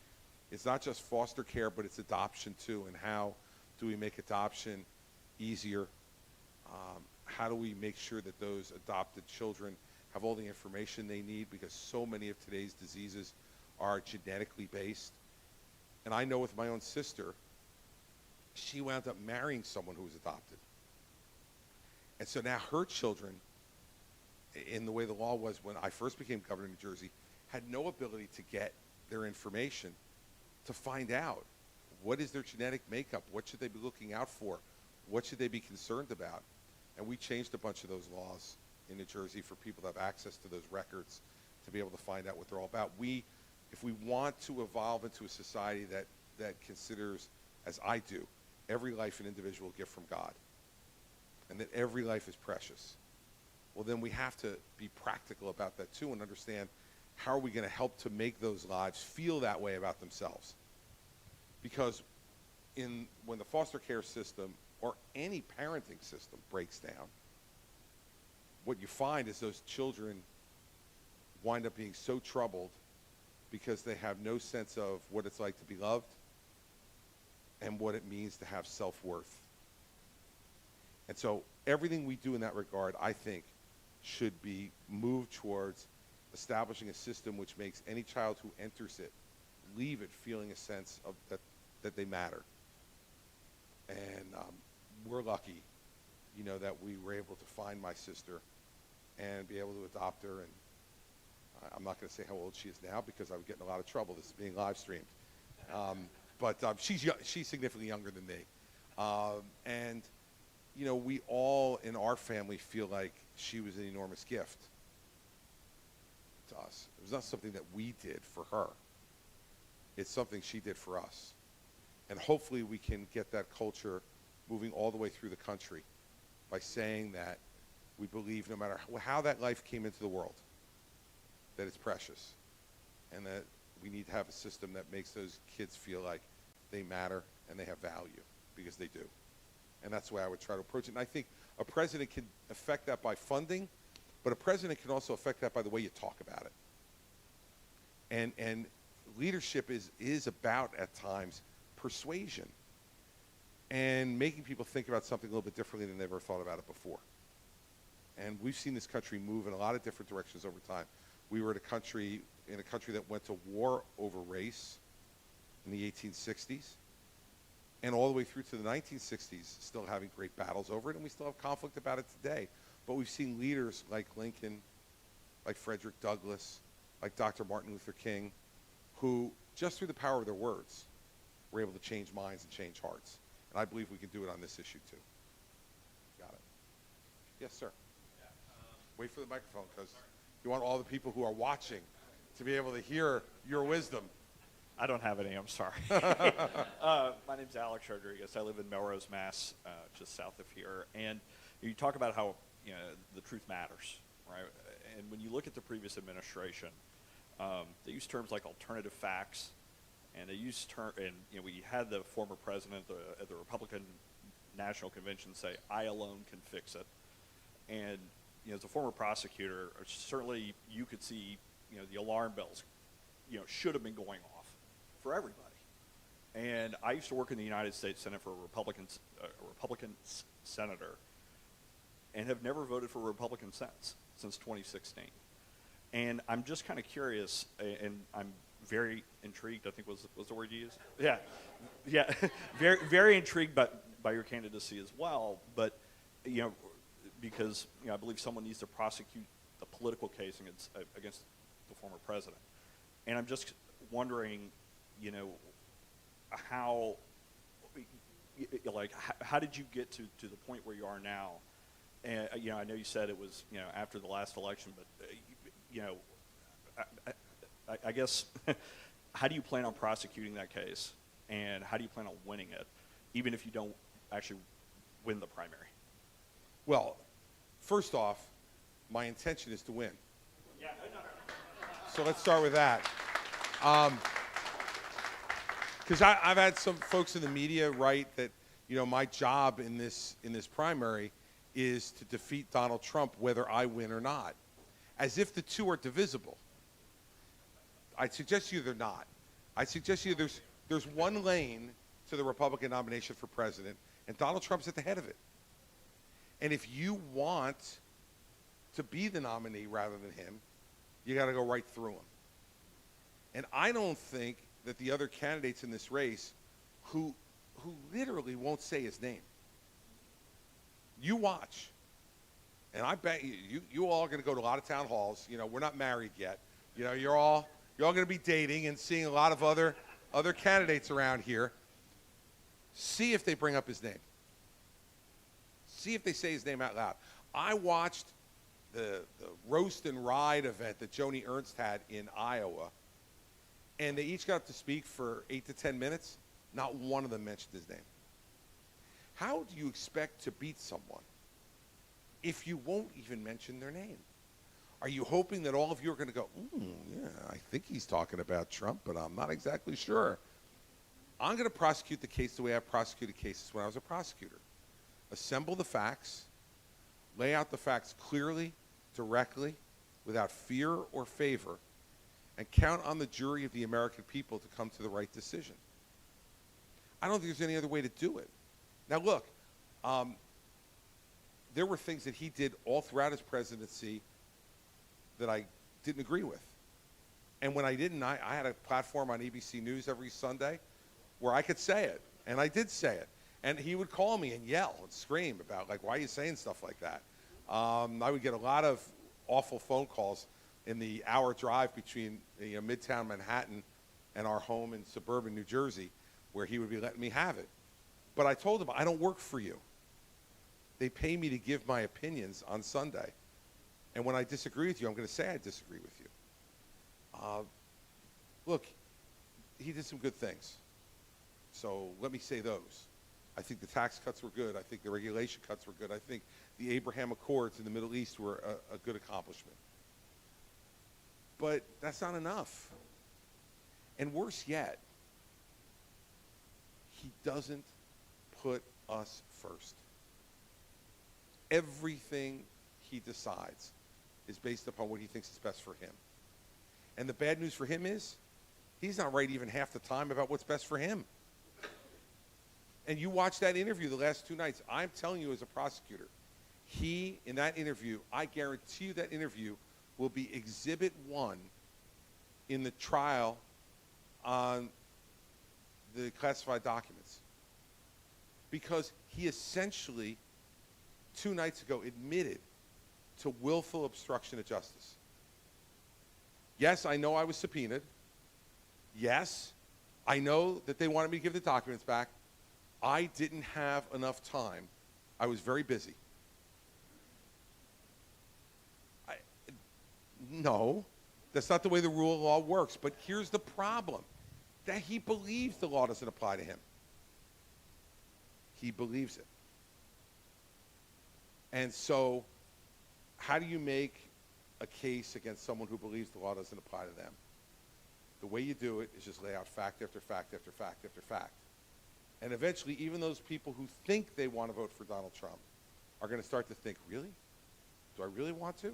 it's not just foster care, but it's adoption too. And how do we make adoption easier? How do we make sure that those adopted children have all the information they need? Because so many of today's diseases are genetically based. And I know with my own sister, she wound up marrying someone who was adopted. And so now her children, in the way the law was when I first became governor of New Jersey, had no ability to get their information to find out what is their genetic makeup, what should they be looking out for, what should they be concerned about. And we changed a bunch of those laws in New Jersey for people to have access to those records to be able to find out what they're all about. If we want to evolve into a society that considers, as I do, every life an individual gift from God, and that every life is precious, well, then we have to be practical about that too and understand how are we going to help to make those lives feel that way about themselves. Because when the foster care system or any parenting system breaks down, what you find is those children wind up being so troubled because they have no sense of what it's like to be loved and what it means to have self-worth. And so everything we do in that regard, I think, should be moved towards establishing a system which makes any child who enters it leave it feeling a sense of that they matter. And we're lucky, that we were able to find my sister and be able to adopt her. And I'm not going to say how old she is now because I would get in a lot of trouble. This is being live streamed. But she's significantly younger than me. And we all in our family feel like she was an enormous gift to us. It was not something that we did for her. It's something she did for us. And hopefully we can get that culture moving all the way through the country by saying that we believe no matter how that life came into the world, that it's precious, and that we need to have a system that makes those kids feel like they matter and they have value, because they do. And that's the way I would try to approach it. And I think a president can affect that by funding, but a president can also affect that by the way you talk about it. And leadership is about, at times, persuasion and making people think about something a little bit differently than they've ever thought about it before. And we've seen this country move in a lot of different directions over time. We were in a country that went to war over race in the 1860s, and all the way through to the 1960s, still having great battles over it, and we still have conflict about it today. But we've seen leaders like Lincoln, like Frederick Douglass, like Dr. Martin Luther King, who, just through the power of their words, were able to change minds and change hearts. And I believe we can do it on this issue, too. Got it. Yes, sir. Yeah, Wait for the microphone, because you want all the people who are watching to be able to hear your wisdom. I don't have any, I'm sorry. My name's Alex Rodriguez. I live in Melrose, Mass, just south of here. And you talk about how the truth matters, right? And when you look at the previous administration, they use terms like alternative facts, and they use we had the former president at the Republican National Convention say, "I alone can fix it." And as a former prosecutor, certainly you could see the alarm bells should have been going off for everybody. And I used to work in the United States Senate for a Republican senator, and have never voted for a Republican since 2016. And I'm just kind of curious, and I'm very intrigued, I think was the word you used? Yeah, very, very intrigued by your candidacy as well. But, because I believe someone needs to prosecute the political case against the former president. And I'm just wondering, how did you get to the point where you are now? And I know you said it was after the last election, but you know, I guess, how do you plan on prosecuting that case, and how do you plan on winning it, even if you don't actually win the primary? Well, first off, my intention is to win. Yeah, no. So let's start with that. Because I've had some folks in the media write that, you know, my job in this primary is to defeat Donald Trump whether I win or not, as if the two are divisible. I suggest to you they're not. I suggest to you there's one lane to the Republican nomination for president, and Donald Trump's at the head of it. And if you want to be the nominee rather than him, you got to go right through him. And I don't think that the other candidates in this race who literally won't say his name. You watch. And I bet you all are going to go to a lot of town halls. You know, we're not married yet. You know, you're all going to be dating and seeing a lot of other candidates around here. See if they bring up his name. See if they say his name out loud. I watched the roast and ride event that Joni Ernst had in Iowa, and they each got up to speak for 8 to 10 minutes. Not one of them mentioned his name. How do you expect to beat someone if you won't even mention their name? Are you hoping that all of you are going to go, yeah, I think he's talking about Trump, but I'm not exactly sure? I'm going to prosecute the case the way I prosecuted cases when I was a prosecutor. Assemble the facts, lay out the facts clearly, directly, without fear or favor, and count on the jury of the American people to come to the right decision. I don't think there's any other way to do it. Now, look, there were things that he did all throughout his presidency that I didn't agree with. And when I didn't, I had a platform on ABC News every Sunday where I could say it, and I did say it. And he would call me and yell and scream about, like, why are you saying stuff like that? I would get a lot of awful phone calls in the hour drive between Midtown Manhattan and our home in suburban New Jersey, where he would be letting me have it. But I told him, I don't work for you. They pay me to give my opinions on Sunday. And when I disagree with you, I'm going to say I disagree with you. Look, he did some good things. So let me say those. I think the tax cuts were good. I think the regulation cuts were good. I think the Abraham Accords in the Middle East were a good accomplishment. But that's not enough. And worse yet, he doesn't put us first. Everything he decides is based upon what he thinks is best for him. And the bad news for him is he's not right even half the time about what's best for him. And you watch that interview the last 2 nights. I'm telling you as a prosecutor, he, in that interview, I guarantee you that interview will be Exhibit 1 in the trial on the classified documents. Because he essentially, 2 nights ago, admitted to willful obstruction of justice. Yes, I know I was subpoenaed. Yes, I know that they wanted me to give the documents back. I didn't have enough time. I was very busy. No, that's not the way the rule of law works. But here's the problem, that he believes the law doesn't apply to him. He believes it. And so how do you make a case against someone who believes the law doesn't apply to them? The way you do it is just lay out fact after fact after fact after fact. And eventually, even those people who think they want to vote for Donald Trump are going to start to think, really? Do I really want to?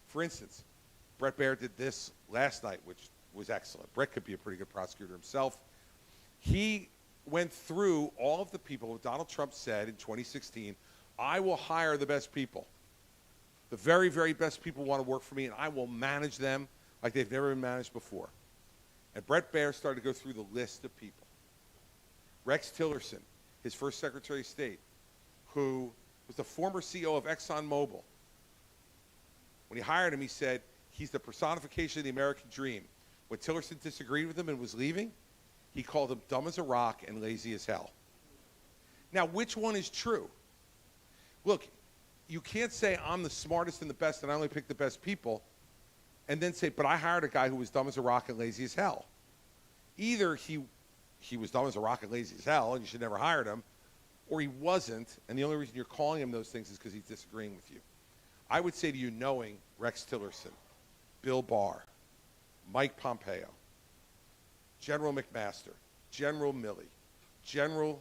For instance, Brett Baer did this last night, which was excellent. Brett could be a pretty good prosecutor himself. He went through all of the people who Donald Trump said in 2016, I will hire the best people. The very, very best people want to work for me, and I will manage them like they've never been managed before. And Brett Baer started to go through the list of people. Rex Tillerson, his first Secretary of State, who was the former CEO of ExxonMobil. When he hired him, he said, he's the personification of the American dream. When Tillerson disagreed with him and was leaving, he called him dumb as a rock and lazy as hell. Now, which one is true? Look, you can't say I'm the smartest and the best and I only pick the best people and then say, but I hired a guy who was dumb as a rock and lazy as hell. Either he was dumb as a rock and lazy as hell, and you should never hired him, or he wasn't, and the only reason you're calling him those things is because he's disagreeing with you. I would say to you, knowing Rex Tillerson, Bill Barr, Mike Pompeo, General McMaster, General Milley, General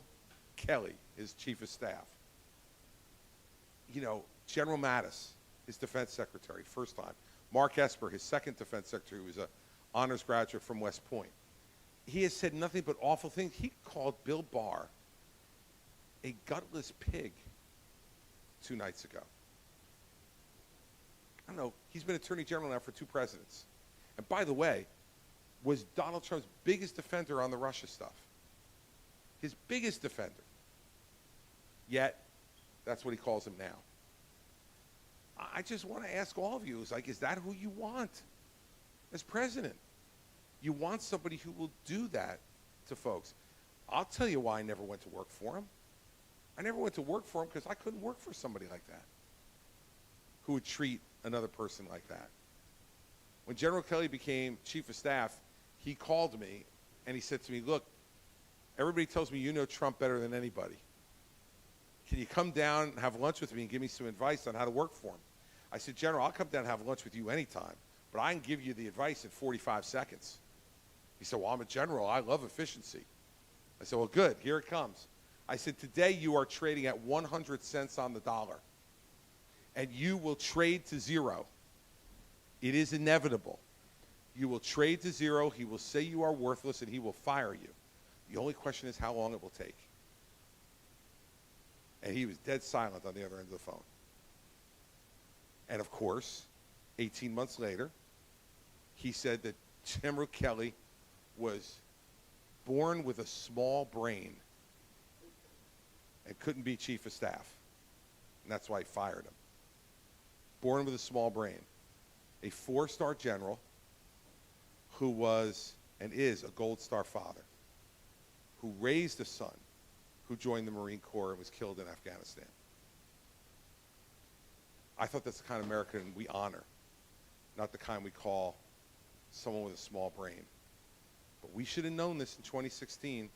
Kelly, his chief of staff, General Mattis, his defense secretary, first time. Mark Esper, his second defense secretary, who was an honors graduate from West Point. He has said nothing but awful things. He called Bill Barr a gutless pig 2 nights ago. I don't know. He's been attorney general now for 2 presidents. And by the way, was Donald Trump's biggest defender on the Russia stuff. His biggest defender. Yet, that's what he calls him now. I just want to ask all of you, is that who you want as president? You want somebody who will do that to folks. I'll tell you why I never went to work for him. I never went to work for him because I couldn't work for somebody like that who would treat another person like that. When General Kelly became chief of staff, he called me and he said to me, look, everybody tells me you know Trump better than anybody. Can you come down and have lunch with me and give me some advice on how to work for him? I said, General, I'll come down and have lunch with you anytime, but I can give you the advice in 45 seconds. He said, well, I'm a general. I love efficiency. I said, well, good. Here it comes. I said, today you are trading at 100 cents on the dollar, and you will trade to zero. It is inevitable. You will trade to zero. He will say you are worthless, and he will fire you. The only question is how long it will take. And he was dead silent on the other end of the phone. And of course, 18 months later, he said that General Kelly was born with a small brain and couldn't be chief of staff. And that's why he fired him. Born with a small brain. A 4-star general who was and is a Gold Star father, who raised a son who joined the Marine Corps and was killed in Afghanistan. I thought that's the kind of American we honor, not the kind we call someone with a small brain. But we should have known this in 2016,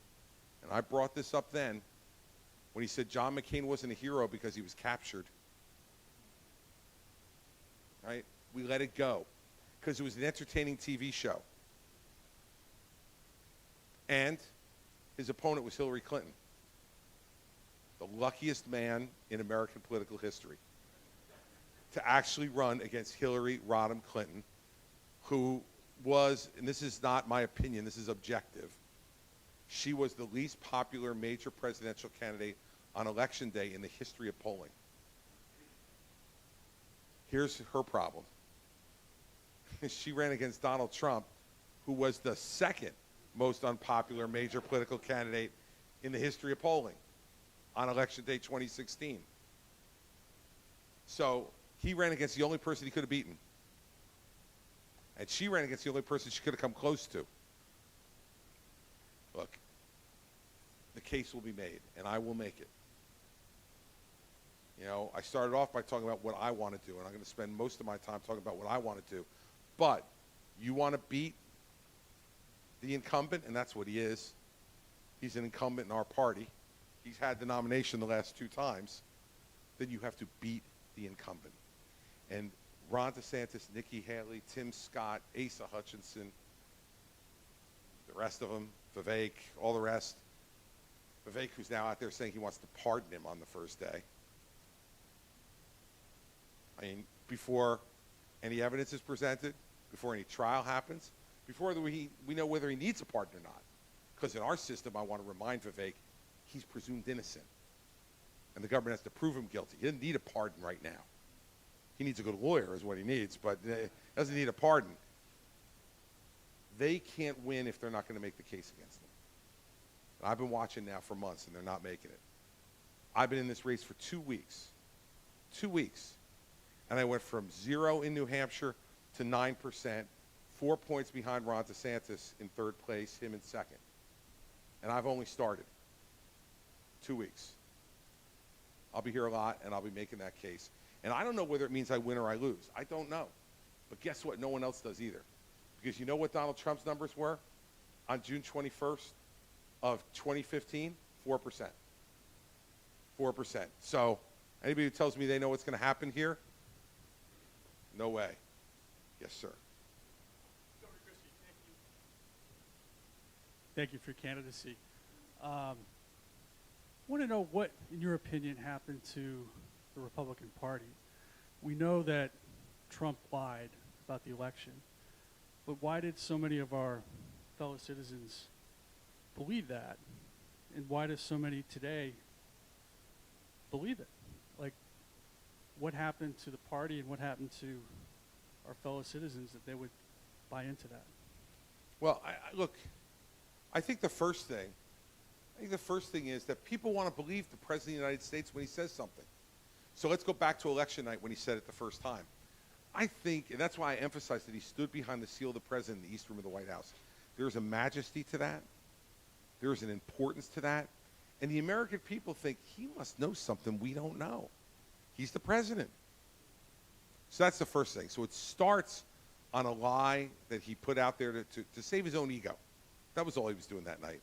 and I brought this up then when he said John McCain wasn't a hero because he was captured. Right? We let it go because it was an entertaining TV show. And his opponent was Hillary Clinton, the luckiest man in American political history to actually run against Hillary Rodham Clinton, who was, and this is not my opinion, this is objective, she was the least popular major presidential candidate on Election Day in the history of polling. Here's her problem. She ran against Donald Trump, who was the second most unpopular major political candidate in the history of polling on Election Day 2016. So he ran against the only person he could have beaten. And she ran against the only person she could have come close to. Look, the case will be made, and I will make it. I started off by talking about what I want to do, and I'm going to spend most of my time talking about what I want to do. But you want to beat the incumbent, and that's what he is. He's an incumbent in our party. He's had the nomination the last 2 times. Then you have to beat the incumbent. And Ron DeSantis, Nikki Haley, Tim Scott, Asa Hutchinson, the rest of them, Vivek, all the rest. Vivek, who's now out there saying he wants to pardon him on the first day. I mean, before any evidence is presented, before any trial happens, before we know whether he needs a pardon or not. Because in our system, I want to remind Vivek, he's presumed innocent. And the government has to prove him guilty. He doesn't need a pardon right now. He needs a good lawyer is what he needs, but doesn't need a pardon. They can't win if they're not going to make the case against them. And I've been watching now for months, and they're not making it. I've been in this race for 2 weeks. 2 weeks. And I went from 0 in New Hampshire to 9%, 4 points behind Ron DeSantis in 3rd place, him in 2nd. And I've only started 2 weeks. I'll be here a lot, and I'll be making that case. And I don't know whether it means I win or I lose. I don't know. But guess what? No one else does either. Because you know what Donald Trump's numbers were on June 21st of 2015? 4%. 4%. So anybody who tells me they know what's going to happen here, no way. Yes, sir. Governor Christie, thank you. Thank you for your candidacy. Want to know what, in your opinion, happened to the Republican Party. We know that Trump lied about the election, but why did so many of our fellow citizens believe that? And why do so many today believe it? Like, what happened to the party and what happened to our fellow citizens that they would buy into that? Well, look, I think the first thing is that people want to believe the President of the United States when he says something. So let's go back to election night when he said it the first time. I think, and that's why I emphasized that he stood behind the seal of the President in the East Room of the White House. There's a majesty to that. There's an importance to that. And the American people think he must know something we don't know. He's the President. So that's the first thing. So it starts on a lie that he put out there to save his own ego. That was all he was doing that night.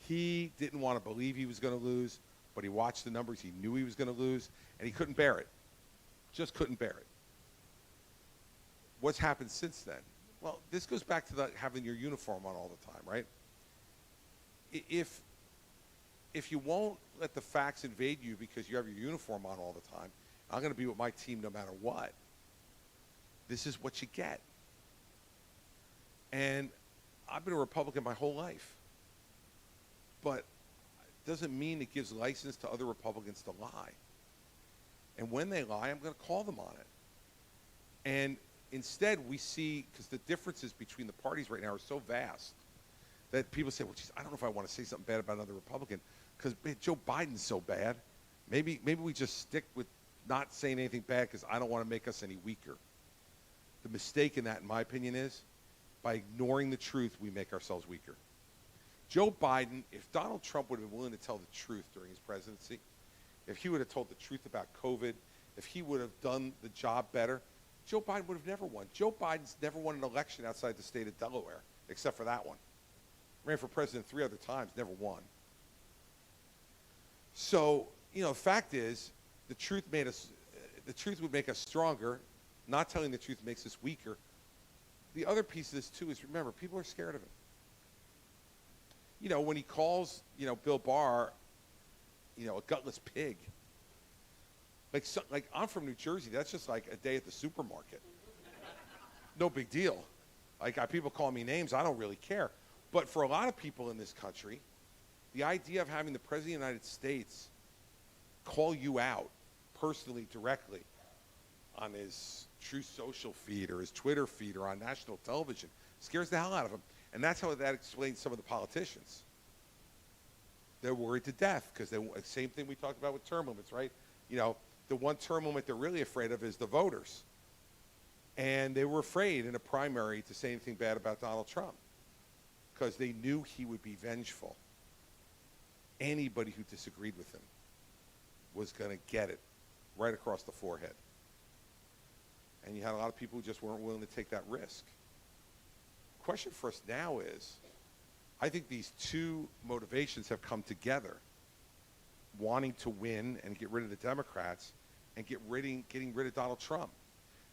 He didn't want to believe he was going to lose, but he watched the numbers. He knew he was going to lose, and he couldn't bear it. Just couldn't bear it. What's happened since then? Well, this goes back to having your uniform on all the time, right? If you won't let the facts invade you because you have your uniform on all the time, I'm going to be with my team no matter what. This is what you get. And I've been a Republican my whole life. But it doesn't mean it gives license to other Republicans to lie. And when they lie, I'm going to call them on it. And instead, we see, because the differences between the parties right now are so vast, that people say, well, geez, I don't know if I want to say something bad about another Republican, because Joe Biden's so bad. Maybe we just stick with not saying anything bad because I don't want to make us any weaker. The mistake in that, in my opinion, is by ignoring the truth, we make ourselves weaker. Joe Biden, if Donald Trump would have been willing to tell the truth during his presidency, if he would have told the truth about COVID, if he would have done the job better, Joe Biden would have never won. Joe Biden's never won an election outside the state of Delaware, except for that one. Ran for president 3 other times, never won. So, the fact is, the truth would make us stronger. Not telling the truth makes us weaker. The other piece of this, too, is remember, people are scared of him. When he calls, Bill Barr, a gutless pig. Like I'm from New Jersey. That's just like a day at the supermarket. No big deal. People call me names. I don't really care. But for a lot of people in this country, the idea of having the President of the United States call you out personally, directly, on his True Social feed or his Twitter feed or on national television scares the hell out of him. And that's how that explains some of the politicians. They're worried to death because same thing we talked about with term limits, right? The one term limit they're really afraid of is the voters. And they were afraid in a primary to say anything bad about Donald Trump because they knew he would be vengeful. Anybody who disagreed with him was going to get it right across the forehead. And you had a lot of people who just weren't willing to take that risk. Question for us now is, I think these two motivations have come together, wanting to win and get rid of the Democrats and getting rid of Donald Trump.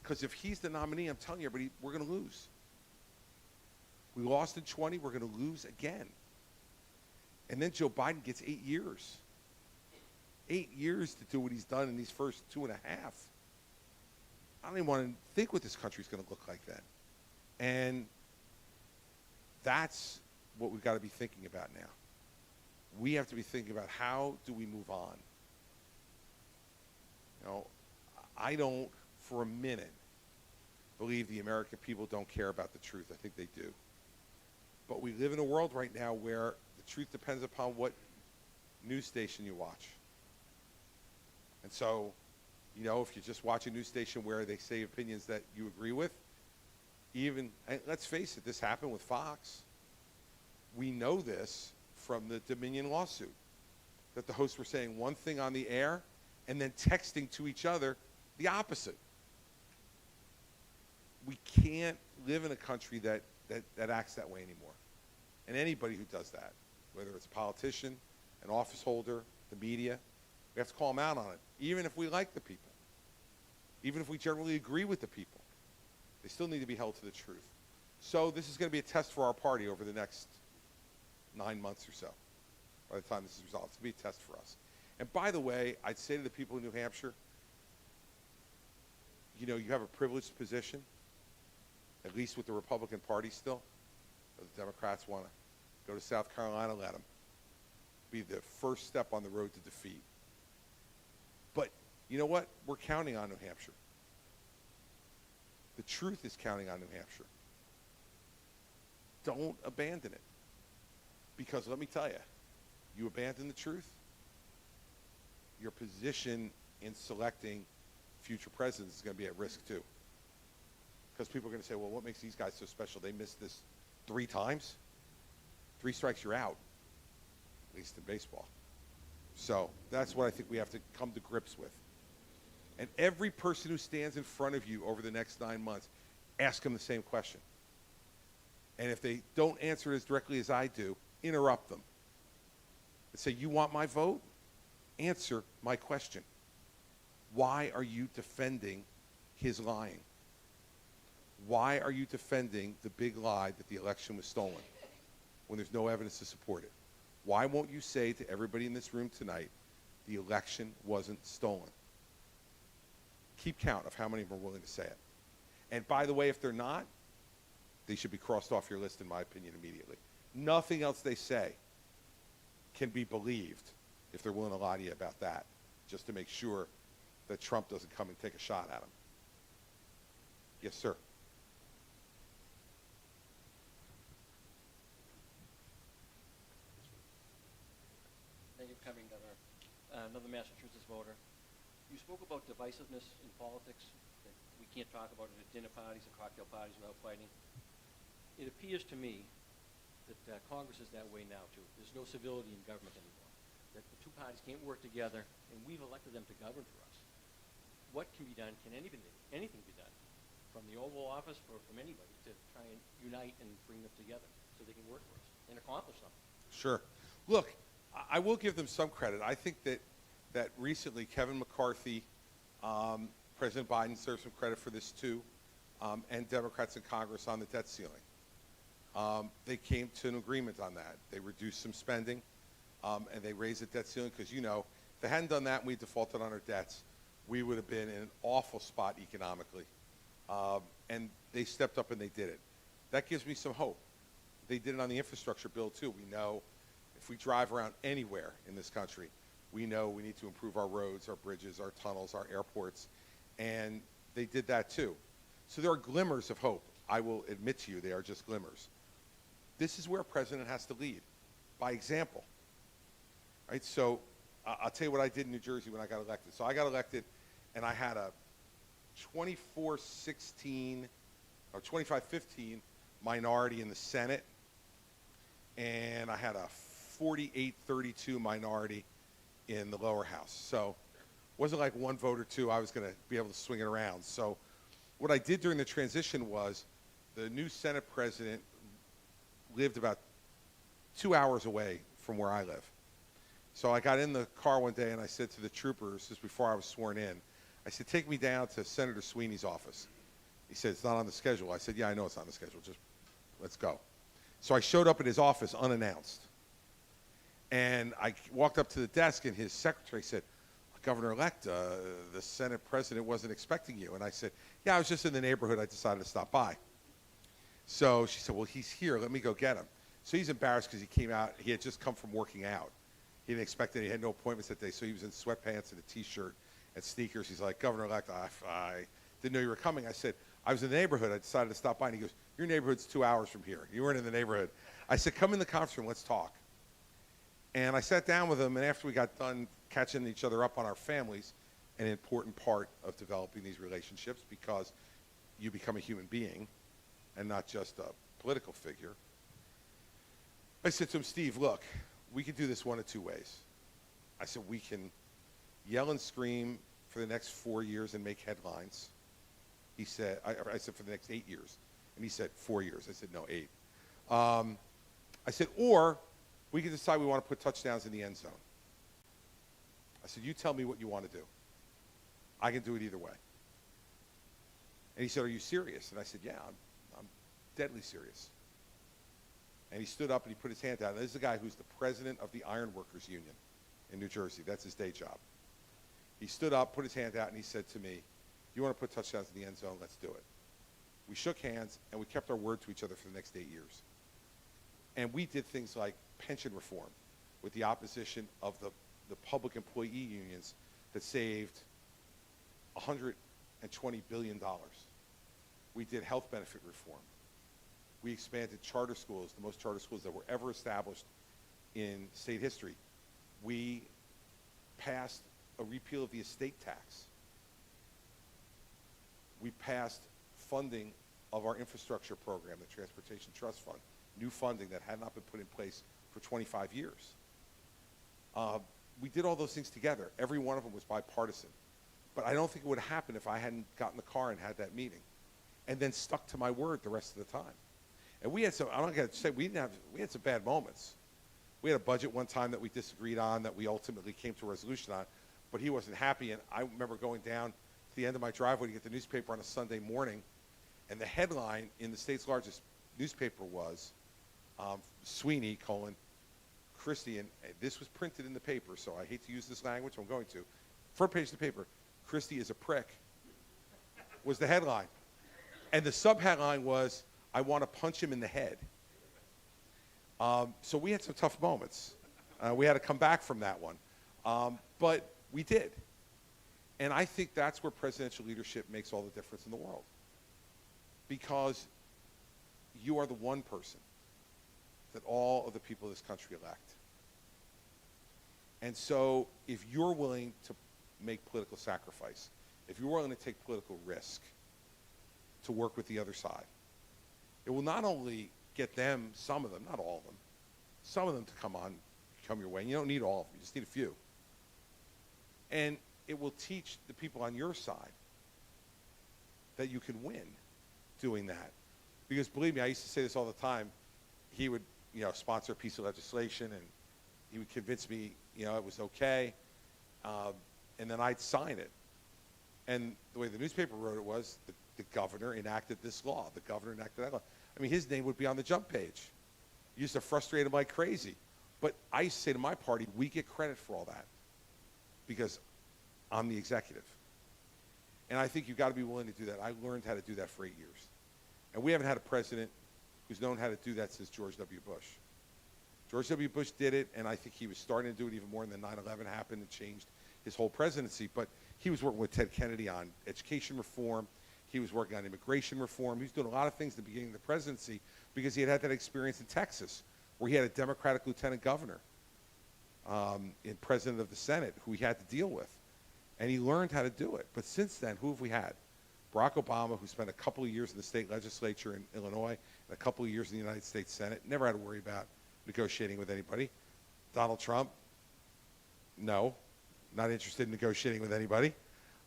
Because if he's the nominee, I'm telling you, everybody, we're going to lose. We lost in 20, we're going to lose again. And then Joe Biden gets 8 years. 8 years to do what he's done in these first 2.5. I don't even want to think what this country's going to look like then. And that's what we've got to be thinking about now. We have to be thinking about how do we move on. I don't for a minute believe the American people don't care about the truth. I think they do. But we live in a world right now where the truth depends upon what news station you watch. And so, if you just watch a news station where they say opinions that you agree with, and let's face it, this happened with Fox. We know this from the Dominion lawsuit, that the hosts were saying one thing on the air and then texting to each other the opposite. We can't live in a country that acts that way anymore. And anybody who does that, whether it's a politician, an office holder, the media, we have to call them out on it, even if we like the people, even if we generally agree with the people. They still need to be held to the truth. So this is going to be a test for our party over the next 9 months or so. By the time this is resolved, it's going to be a test for us. And by the way, I'd say to the people in New Hampshire, you know, you have a privileged position, at least with the Republican Party still. If the Democrats want to go to South Carolina, let them. Be the first step on the road to defeat. But you know what? We're counting on New Hampshire. The truth is counting on New Hampshire. Don't abandon it. Because let me tell you, you abandon the truth, your position in selecting future presidents is going to be at risk too. Because people are going to say, well, what makes these guys so special? They missed this 3 times? 3 strikes, you're out, at least in baseball. So that's what I think we have to come to grips with. And every person who stands in front of you over the next 9 months, ask them the same question. And if they don't answer it as directly as I do, interrupt them. And say, you want my vote? Answer my question. Why are you defending his lying? Why are you defending the big lie that the election was stolen when there's no evidence to support it? Why won't you say to everybody in this room tonight, the election wasn't stolen? Keep count of how many of them are willing to say it. And by the way, if they're not, they should be crossed off your list, in my opinion, immediately. Nothing else they say can be believed if they're willing to lie to you about that, just to make sure that Trump doesn't come and take a shot at them. Yes, sir. Thank you for coming, Governor. Another Massachusetts voter. You spoke about divisiveness in politics, that we can't talk about it at dinner parties and cocktail parties without fighting. It appears to me that Congress is that way now, too. There's no civility in government anymore. That the 2 parties can't work together, and we've elected them to govern for us. What can be done? Can anything be done from the Oval Office or from anybody to try and unite and bring them together so they can work for us and accomplish something? Sure. Look, I will give them some credit. I think that recently Kevin McCarthy, President Biden deserves some credit for this too, and Democrats in Congress on the debt ceiling. They came to an agreement on that. They reduced some spending, and they raised the debt ceiling because, you know, if they hadn't done that and we defaulted on our debts, we would have been in an awful spot economically. And they stepped up and they did it. That gives me some hope. They did it on the infrastructure bill too. We know if we drive around anywhere in this country, we know we need to improve our roads, our bridges, our tunnels, our airports, and they did that too. So there are glimmers of hope. I will admit to you, they are just glimmers. This is where a president has to lead, by example. Right? So I'll tell you what I did in New Jersey when I got elected. So I got elected, and I had a 24-16 or 25-15 minority in the Senate, and I had a 48-32 minority in the lower house. So it wasn't like 1 vote or 2. I was going to be able to swing it around. So what I did during the transition was the new Senate president lived about 2 hours away from where I live. So I got in the car one day and I said to the troopers, just before I was sworn in, I said, take me down to Senator Sweeney's office. He said, it's not on the schedule. I said, yeah, I know it's not on the schedule. Just let's go. So I showed up at his office unannounced. And I walked up to the desk and his secretary said, Governor-elect, the Senate president wasn't expecting you. And I said, yeah, I was just in the neighborhood. I decided to stop by. So she said, well, he's here. Let me go get him. So he's embarrassed because he came out. He had just come from working out. He didn't expect it. He had no appointments that day. So he was in sweatpants and a T-shirt and sneakers. He's like, Governor-elect, I didn't know you were coming. I said, I was in the neighborhood. I decided to stop by. And he goes, your neighborhood's 2 hours from here. You weren't in the neighborhood. I said, come in the conference room. Let's talk. And I sat down with him. And after we got done catching each other up on our families, an important part of developing these relationships, because you become a human being and not just a political figure. I said to him, Steve, look, we could do this 1 of 2 ways. I said, we can yell and scream for the next 4 years and make headlines, He said, I said, for the next 8 years. And he said, 4 years. I said, no, 8. I said, or we can decide we want to put touchdowns in the end zone. I said, you tell me what you want to do. I can do it either way. And he said, are you serious? And I said, yeah, I'm deadly serious. And he stood up and he put his hand out. And this is the guy who's the president of the Iron Workers Union in New Jersey. That's his day job. He stood up, put his hand out, and he said to me, you want to put touchdowns in the end zone? Let's do it. We shook hands, and we kept our word to each other for the next 8 years. And we did things like pension reform with the opposition of the public employee unions that saved $120 billion. We did health benefit reform. We expanded charter schools, the most charter schools that were ever established in state history. We passed a repeal of the estate tax. We passed funding of our infrastructure program, the Transportation Trust Fund, new funding that had not been put in place for 25 years. We did all those things together. Every one of them was bipartisan. But I don't think it would have happened if I hadn't gotten in the car and had that meeting and then stuck to my word the rest of the time. And we had some, I'm not going to say, we had some bad moments. We had a budget one time that we disagreed on that we ultimately came to a resolution on, but he wasn't happy. And I remember going down to the end of my driveway to get the newspaper on a Sunday morning, and the headline in the state's largest newspaper was Sweeney, Christie, and this was printed in the paper, so I hate to use this language, I'm going to. Front page of the paper, Christie is a prick, was the headline. And the sub-headline was, I want to punch him in the head. So we had some tough moments. We had to come back from that one. But we did. And I think that's where presidential leadership makes all the difference in the world. Because you are the one person that all of the people of this country elect. And so if you're willing to make political sacrifice, if you're willing to take political risk to work with the other side, it will not only get them, some of them, not all of them, some of them to come your way. And you don't need all of them, you just need a few. And it will teach the people on your side that you can win doing that. Because believe me, I used to say this all the time. He would, sponsor a piece of legislation, and he would convince me, it was okay, and then I'd sign it. And the way the newspaper wrote it was, the governor enacted this law. The governor enacted that law. I mean, his name would be on the jump page. He used to frustrate him like crazy. But I used to say to my party, we get credit for all that because I'm the executive. And I think you've got to be willing to do that. I learned how to do that for 8 years. And we haven't had a president who's known how to do that since George W. Bush. George W. Bush did it, and I think he was starting to do it even more, and then 9/11 happened and changed his whole presidency. But he was working with Ted Kennedy on education reform. He was working on immigration reform. He was doing a lot of things at the beginning of the presidency because he had had that experience in Texas, where he had a Democratic lieutenant governor and president of the Senate who he had to deal with. And he learned how to do it. But since then, who have we had? Barack Obama, who spent a couple of years in the state legislature in Illinois and a couple of years in the United States Senate, never had to worry about negotiating with anybody. Donald Trump, no, not interested in negotiating with anybody.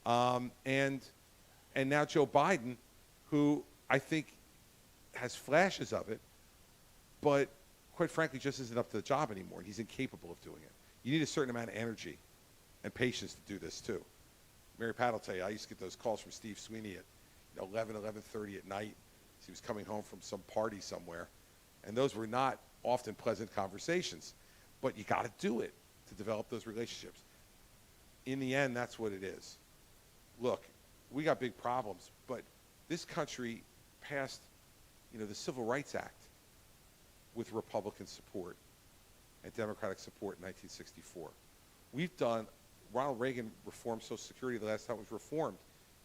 And now Joe Biden, who I think has flashes of it, but quite frankly just isn't up to the job anymore. He's incapable of doing it. You need a certain amount of energy and patience to do this too. Mary Pat will tell you, I used to get those calls from Steve Sweeney at 11:30 at night. He was coming home from some party somewhere. And those were not often pleasant conversations. But you got to do it to develop those relationships. In the end, that's what it is. Look, we got big problems, but this country passed, the Civil Rights Act with Republican support and Democratic support in 1964. Ronald Reagan reformed Social Security the last time it was reformed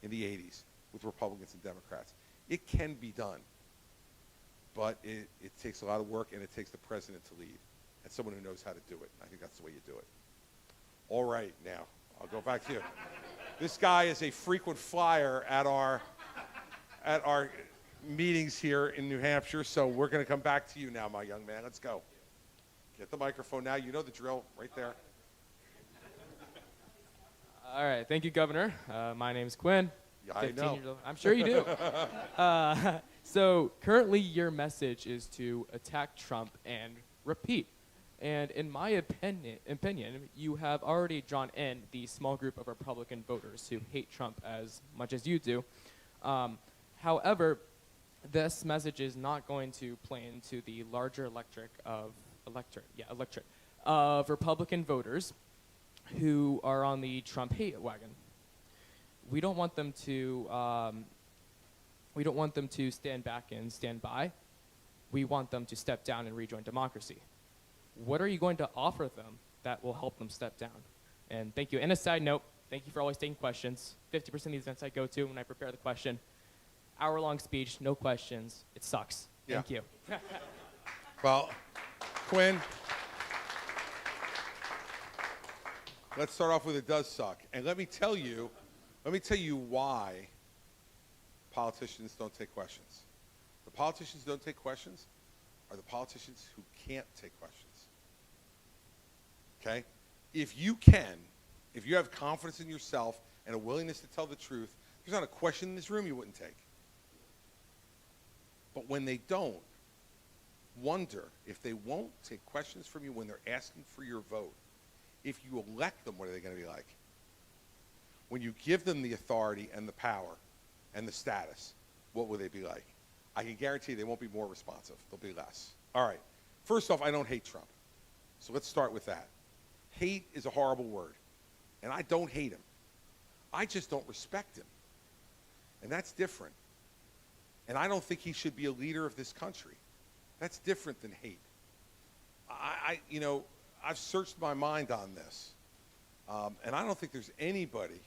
in the 80s with Republicans and Democrats. It can be done, but it takes a lot of work, and it takes the president to lead and someone who knows how to do it. I think that's the way you do it. All right, now, I'll go back to you. This guy is a frequent flyer at our meetings here in New Hampshire, so we're going to come back to you now, my young man. Let's go. Get the microphone now. You know the drill right there. All right. Thank you, Governor. My name's Quinn. I 15 know. years old. I'm sure you do. So currently your message is to attack Trump and repeat. And in my opinion, you have already drawn in the small group of Republican voters who hate Trump as much as you do. However, this message is not going to play into the larger electorate of Republican voters who are on the Trump hate wagon. We don't want them to stand back and stand by. We want them to step down and rejoin democracy. What are you going to offer them that will help them step down? And thank you. And a side note, thank you for always taking questions. 50% of these events I go to when I prepare the question, hour-long speech, no questions. It sucks. Yeah. Thank you. Well, Quinn, let's start off with it does suck. And let me tell you why politicians don't take questions. The politicians who don't take questions are the politicians who can't take questions. Okay? If you have confidence in yourself and a willingness to tell the truth, there's not a question in this room you wouldn't take. But when they don't, wonder if they won't take questions from you when they're asking for your vote. If you elect them, what are they going to be like? When you give them the authority and the power and the status, what will they be like? I can guarantee they won't be more responsive. They'll be less. All right. First off, I don't hate Trump. So let's start with that. Hate is a horrible word. And I don't hate him. I just don't respect him. And that's different. And I don't think he should be a leader of this country. That's different than hate. I've searched my mind on this. And I don't think there's anybody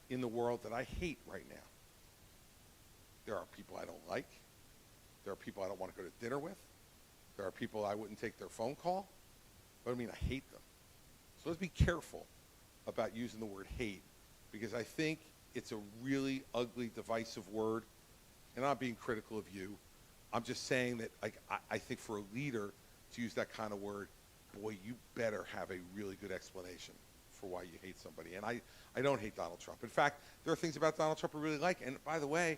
in the world that I hate right now. There are people I don't like. There are people I don't want to go to dinner with. There are people I wouldn't take their phone call. But I mean, I hate them. So let's be careful about using the word hate, because I think it's a really ugly, divisive word. And I'm not being critical of you. I'm just saying that I think for a leader to use that kind of word, boy, you better have a really good explanation for why you hate somebody. And I don't hate Donald Trump. In fact, there are things about Donald Trump I really like. And by the way,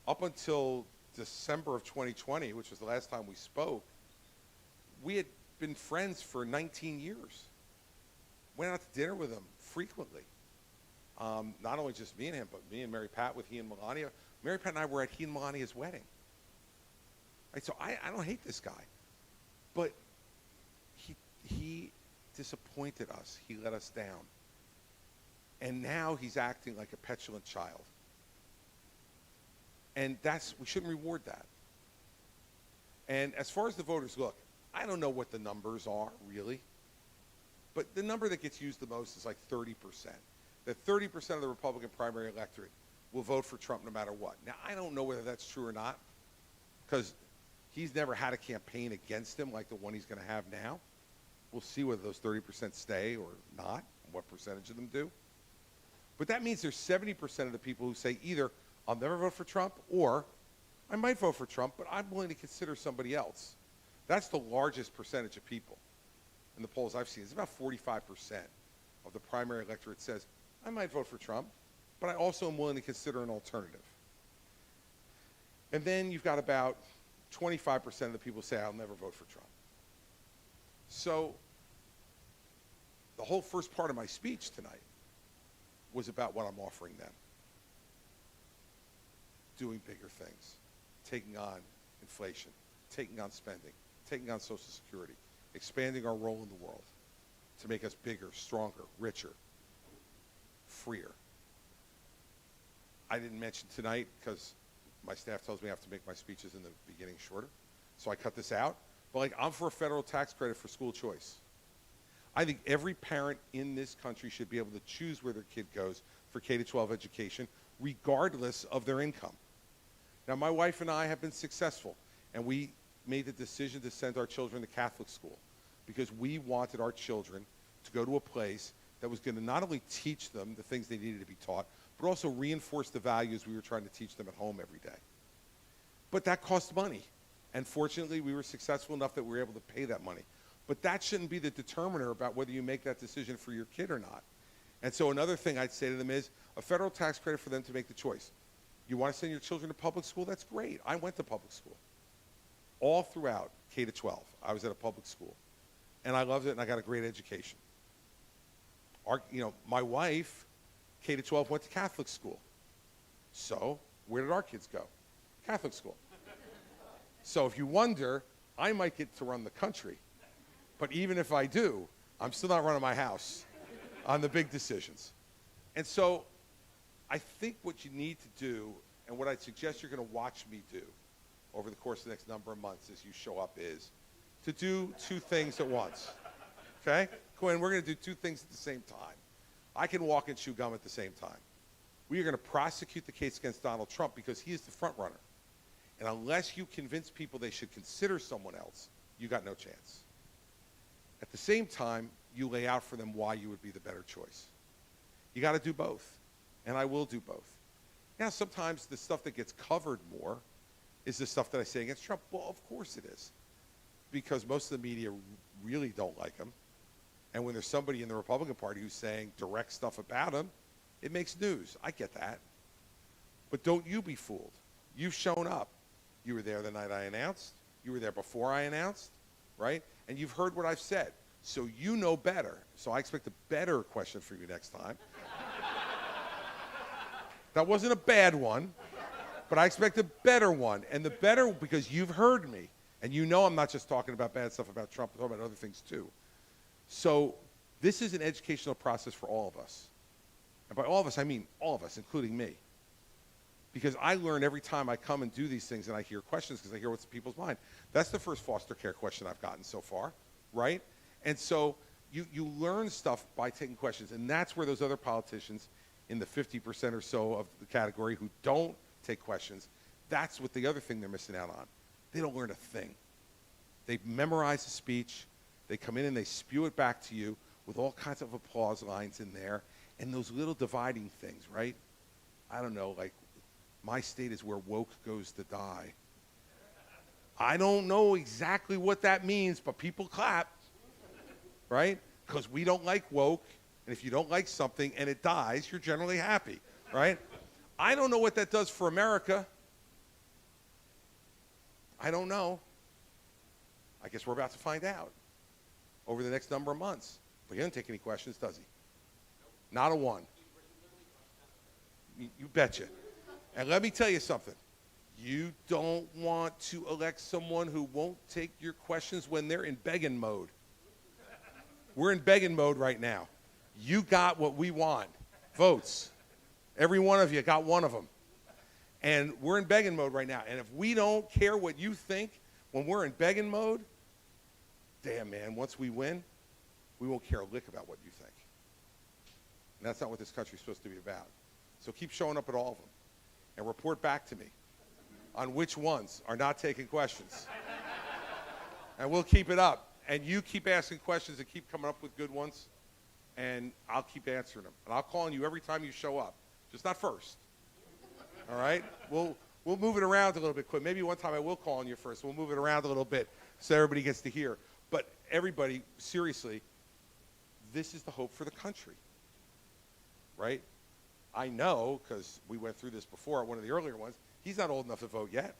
up until December of 2020, which was the last time we spoke, we had been friends for 19 years. Went out to dinner with him frequently. Not only just me and him, but me and Mary Pat with he and Melania. Mary Pat and I were at he and Melania's wedding. Right, so I don't hate this guy. But he disappointed us. He let us down. And now he's acting like a petulant child. And we shouldn't reward that. And as far as the voters, look, I don't know what the numbers are, really. But the number that gets used the most is like 30%. That 30% of the Republican primary electorate will vote for Trump no matter what. Now, I don't know whether that's true or not, because he's never had a campaign against him like the one he's going to have now. We'll see whether those 30% stay or not, and what percentage of them do. But that means there's 70% of the people who say either I'll never vote for Trump, or I might vote for Trump, but I'm willing to consider somebody else. That's the largest percentage of people in the polls I've seen. It's about 45% of the primary electorate says, I might vote for Trump, but I also am willing to consider an alternative. And then you've got about 25% of the people say, I'll never vote for Trump. So the whole first part of my speech tonight was about what I'm offering them. Doing bigger things, taking on inflation, taking on spending, taking on Social Security, expanding our role in the world to make us bigger, stronger, richer, freer. I didn't mention tonight because my staff tells me I have to make my speeches in the beginning shorter, so I cut this out. But I'm for a federal tax credit for school choice. I think every parent in this country should be able to choose where their kid goes for K-12 education, regardless of their income. Now, my wife and I have been successful, and we made the decision to send our children to Catholic school because we wanted our children to go to a place that was going to not only teach them the things they needed to be taught, but also reinforce the values we were trying to teach them at home every day. But that cost money. And fortunately, we were successful enough that we were able to pay that money. But that shouldn't be the determiner about whether you make that decision for your kid or not. And so another thing I'd say to them is a federal tax credit for them to make the choice. You want to send your children to public school? That's great. I went to public school. All throughout K to 12, I was at a public school. And I loved it, and I got a great education. My wife, K to 12, went to Catholic school. So where did our kids go? Catholic school. So if you wonder, I might get to run the country. But even if I do, I'm still not running my house on the big decisions. And so I think what you need to do, and what I'd suggest you're going to watch me do over the course of the next number of months as you show up, is to do two things at once. Okay? Quinn, we're going to do two things at the same time. I can walk and chew gum at the same time. We are going to prosecute the case against Donald Trump because he is the front runner. And unless you convince people they should consider someone else, you got no chance. At the same time, you lay out for them why you would be the better choice. You got to do both, and I will do both. Now, sometimes the stuff that gets covered more is the stuff that I say against Trump. Well, of course it is, because most of the media really don't like him. And when there's somebody in the Republican Party who's saying direct stuff about him, it makes news. I get that. But don't you be fooled. You've shown up. You were there the night I announced. You were there before I announced, right? And you've heard what I've said. So you know better. So I expect a better question for you next time. That wasn't a bad one, but I expect a better one. And the better, because you've heard me. And you know I'm not just talking about bad stuff about Trump, I'm talking about other things too. So this is an educational process for all of us. And by all of us, I mean all of us, including me. Because I learn every time I come and do these things and I hear questions because I hear what's in people's mind. That's the first foster care question I've gotten so far, right? And so you learn stuff by taking questions. And that's where those other politicians in the 50% or so of the category who don't take questions, that's what the other thing they're missing out on. They don't learn a thing. They memorize a speech. They come in and they spew it back to you with all kinds of applause lines in there and those little dividing things, right? I don't know, like, my state is where woke goes to die. I don't know exactly what that means, but people clap, right? Because we don't like woke, and if you don't like something and it dies, you're generally happy, right? I don't know what that does for America. I don't know. I guess we're about to find out over the next number of months. But he doesn't take any questions, does he? Not a one. You betcha. And let me tell you something. You don't want to elect someone who won't take your questions when they're in begging mode. We're in begging mode right now. You got what we want. Votes. Every one of you got one of them. And we're in begging mode right now. And if we don't care what you think when we're in begging mode, damn, man, once we win, we won't care a lick about what you think. And that's not what this country's supposed to be about. So keep showing up at all of them and report back to me on which ones are not taking questions. And we'll keep it up. And you keep asking questions and keep coming up with good ones, and I'll keep answering them. And I'll call on you every time you show up, just not first. All right? We'll move it around a little bit quick. Maybe one time I will call on you first. We'll move it around a little bit so everybody gets to hear. But everybody, seriously, this is the hope for the country, right? I know, because we went through this before at one of the earlier ones, he's not old enough to vote yet.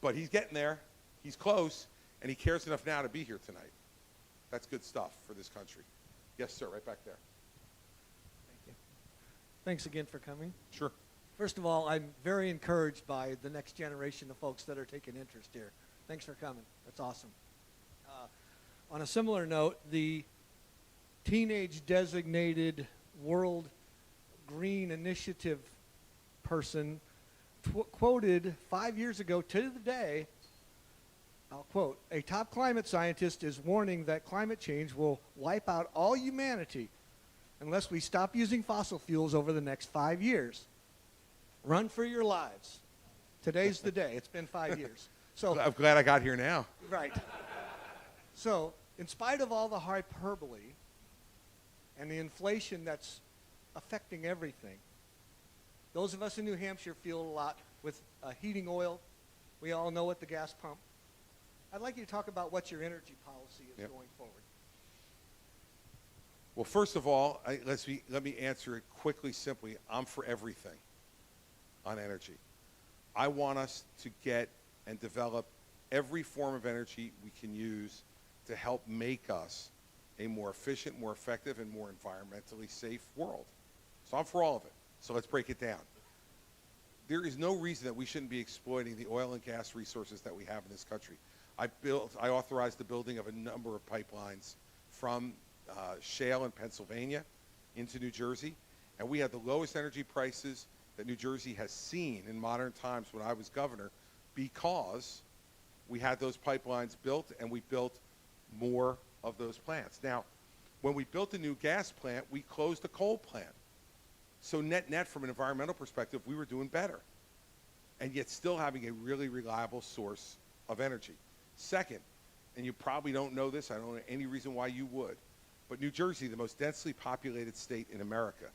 But he's getting there. He's close. And he cares enough now to be here tonight. That's good stuff for this country. Yes, sir, right back there. Thank you. Thanks again for coming. Sure. First of all, I'm very encouraged by the next generation of folks that are taking interest here. Thanks for coming. That's awesome. On a similar note, the teenage designated World Green Initiative person quoted 5 years ago to the day, I'll quote, "A top climate scientist is warning that climate change will wipe out all humanity unless we stop using fossil fuels over the next 5 years. Run for your lives." Today's the day. It's been 5 years. So I'm glad I got here now. right. So in spite of all the hyperbole and the inflation that's affecting everything, those of us in New Hampshire feel a lot with heating oil. We all know at the gas pump. I'd like you to talk about what your energy policy is going forward. Well, first of all, let me answer it quickly, simply. I'm for everything. on energy. I want us to get and develop every form of energy we can use to help make us a more efficient, more effective, and more environmentally safe world. So I'm for all of it. So let's break it down. There is no reason that we shouldn't be exploiting the oil and gas resources that we have in this country. I authorized the building of a number of pipelines from shale in Pennsylvania into New Jersey, and we had the lowest energy prices that New Jersey has seen in modern times when I was governor, because we had those pipelines built and we built more of those plants. Now, when we built a new gas plant, we closed a coal plant. So net from an environmental perspective, we were doing better, and yet still having a really reliable source of energy. Second, and you probably don't know this, I don't know any reason why you would, but New Jersey, the most densely populated state in America,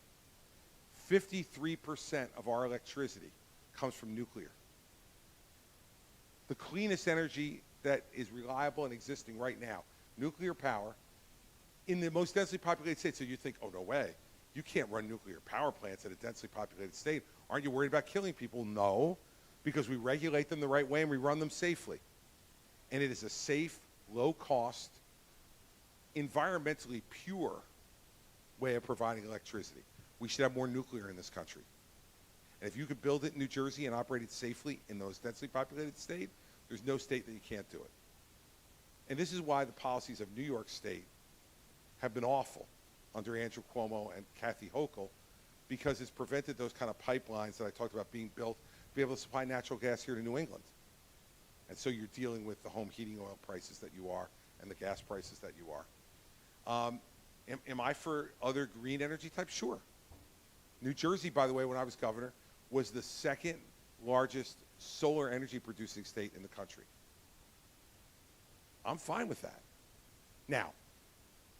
53% of our electricity comes from nuclear. The cleanest energy that is reliable and existing right now, nuclear power, in the most densely populated state. So you think, oh, no way. You can't run nuclear power plants in a densely populated state. Aren't you worried about killing people? No, because we regulate them the right way and we run them safely. And it is a safe, low-cost, environmentally pure way of providing electricity. We should have more nuclear in this country. And if you could build it in New Jersey and operate it safely in those densely populated state, there's no state that you can't do it. And this is why the policies of New York State have been awful under Andrew Cuomo and Kathy Hochul, because it's prevented those kind of pipelines that I talked about being built to be able to supply natural gas here to New England. And so you're dealing with the home heating oil prices that you are and the gas prices that you are. Am I for other green energy types? Sure. New Jersey, by the way, when I was governor, was the second largest solar energy producing state in the country. I'm fine with that. Now,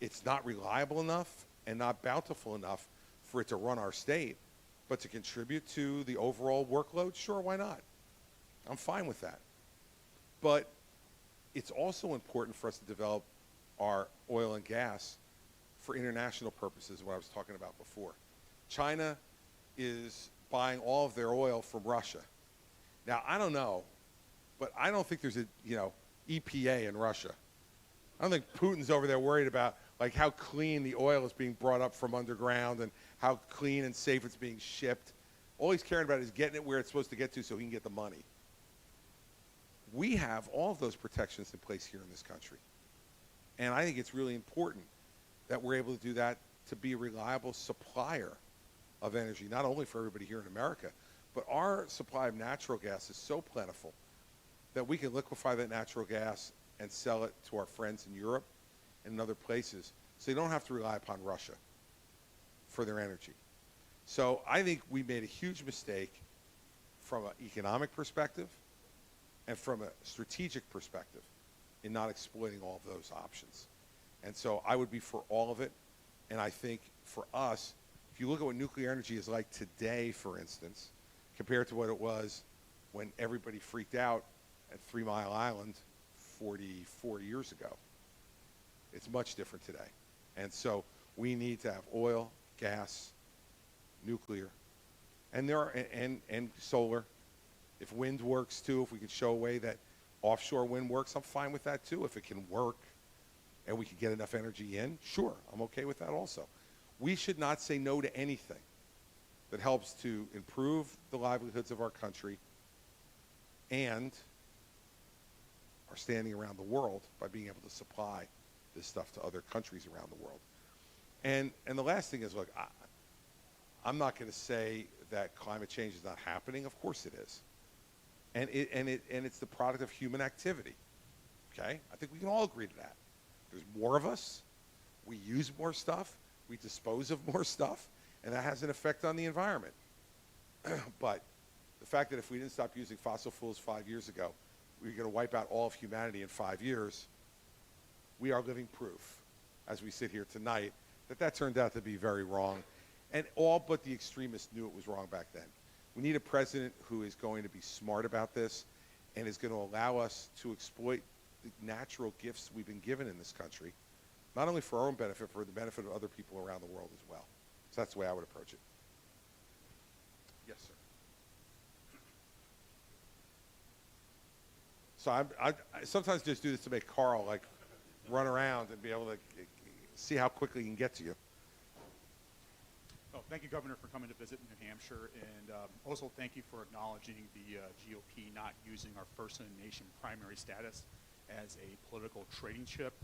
it's not reliable enough and not bountiful enough for it to run our state, but to contribute to the overall workload, sure, why not? I'm fine with that. But it's also important for us to develop our oil and gas for international purposes, what I was talking about before. China is buying all of their oil from Russia. Now, I don't know, but I don't think there's a, EPA in Russia. I don't think Putin's over there worried about like how clean the oil is being brought up from underground and how clean and safe it's being shipped. All he's caring about is getting it where it's supposed to get to so he can get the money. We have all of those protections in place here in this country. And I think it's really important that we're able to do that, to be a reliable supplier of energy, not only for everybody here in America, but our supply of natural gas is so plentiful that we can liquefy that natural gas and sell it to our friends in Europe and in other places, so they don't have to rely upon Russia for their energy. So I think we made a huge mistake from an economic perspective and from a strategic perspective in not exploiting all of those options. And so I would be for all of it. And I think for us, if you look at what nuclear energy is like today, for instance, compared to what it was when everybody freaked out at 3 Mile Island 44 years ago, it's much different today. And so we need to have oil, gas, nuclear, and and solar. If wind works too, if we can show a way that offshore wind works, I'm fine with that too. If it can work and we can get enough energy in, sure, I'm okay with that also. We should not say no to anything that helps to improve the livelihoods of our country and our standing around the world by being able to supply this stuff to other countries around the world. And the last thing is, look, I'm not going to say that climate change is not happening. Of course it is. And it's the product of human activity. Okay? I think we can all agree to that. There's more of us. We use more stuff. We dispose of more stuff. And that has an effect on the environment. But the fact that if we didn't stop using fossil fuels 5 years ago, we were going to wipe out all of humanity in 5 years, we are living proof, as we sit here tonight, that turned out to be very wrong. And all but the extremists knew it was wrong back then. We need a president who is going to be smart about this and is going to allow us to exploit the natural gifts we've been given in this country, not only for our own benefit, for the benefit of other people around the world as well. So that's the way I would approach it. Yes, sir. So I sometimes just do this to make Carl like run around and be able to see how quickly he can get to you. Well, thank you, Governor, for coming to visit New Hampshire, and also thank you for acknowledging the GOP not using our first-in-the-nation primary status as a political trading chip.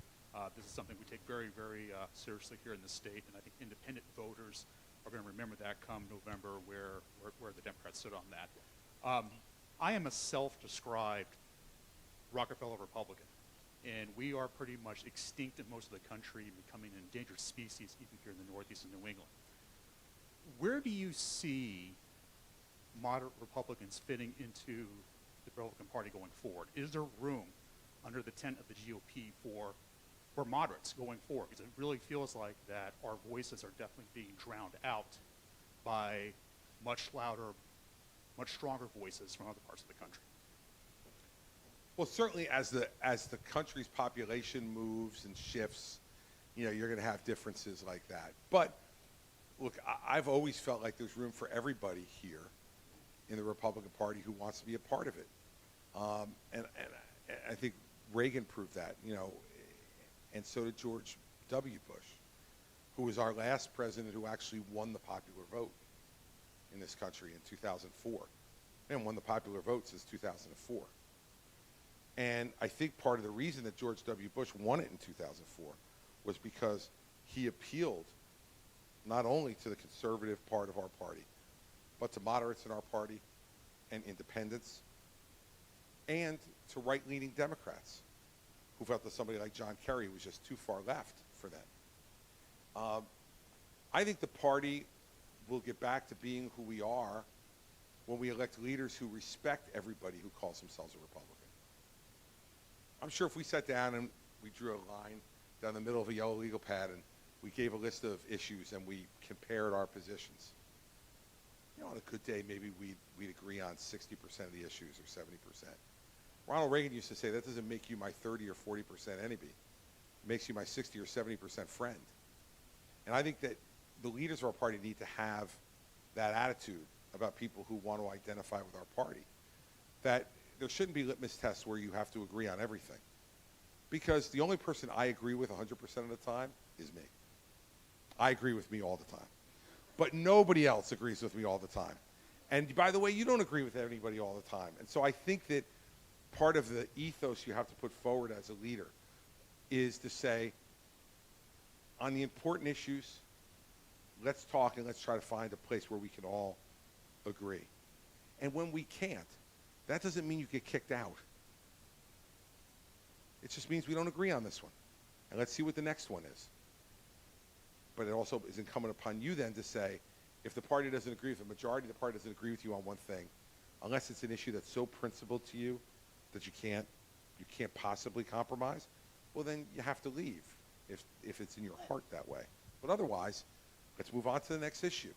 This is something we take very, very seriously here in the state, and I think independent voters are going to remember that come November where the Democrats stood on that. I am a self-described Rockefeller Republican, and we are pretty much extinct in most of the country and becoming an endangered species even here in the Northeast and New England. Where do you see moderate Republicans fitting into the Republican Party going forward? Is there room under the tent of the GOP for moderates going forward? Because it really feels like that our voices are definitely being drowned out by much louder, much stronger voices from other parts of the country. Well, certainly as the country's population moves and shifts, you're going to have differences like that. But look, I've always felt like there's room for everybody here in the Republican Party who wants to be a part of it. And I think Reagan proved that, and so did George W. Bush, who was our last president who actually won the popular vote in this country in 2004, and won the popular vote since 2004. And I think part of the reason that George W. Bush won it in 2004 was because he appealed not only to the conservative part of our party, but to moderates in our party and independents, and to right-leaning Democrats who felt that somebody like John Kerry was just too far left for them. I think the party will get back to being who we are when we elect leaders who respect everybody who calls themselves a Republican. I'm sure if we sat down and we drew a line down the middle of a yellow legal pad and we gave a list of issues and we compared our positions, on a good day, maybe we'd agree on 60% of the issues or 70%. Ronald Reagan used to say, that doesn't make you my 30 or 40% enemy. It makes you my 60 or 70% friend. And I think that the leaders of our party need to have that attitude about people who want to identify with our party, that there shouldn't be litmus tests where you have to agree on everything. Because the only person I agree with 100% of the time is me. I agree with me all the time. But nobody else agrees with me all the time. And by the way, you don't agree with anybody all the time. And so I think that part of the ethos you have to put forward as a leader is to say, on the important issues, let's talk and let's try to find a place where we can all agree. And when we can't, that doesn't mean you get kicked out. It just means we don't agree on this one. And let's see what the next one is. But it also is incumbent upon you then to say, if the party doesn't agree, if the majority of the party doesn't agree with you on one thing, unless it's an issue that's so principled to you that you can't possibly compromise, well then you have to leave if it's in your heart that way. But otherwise, let's move on to the next issue.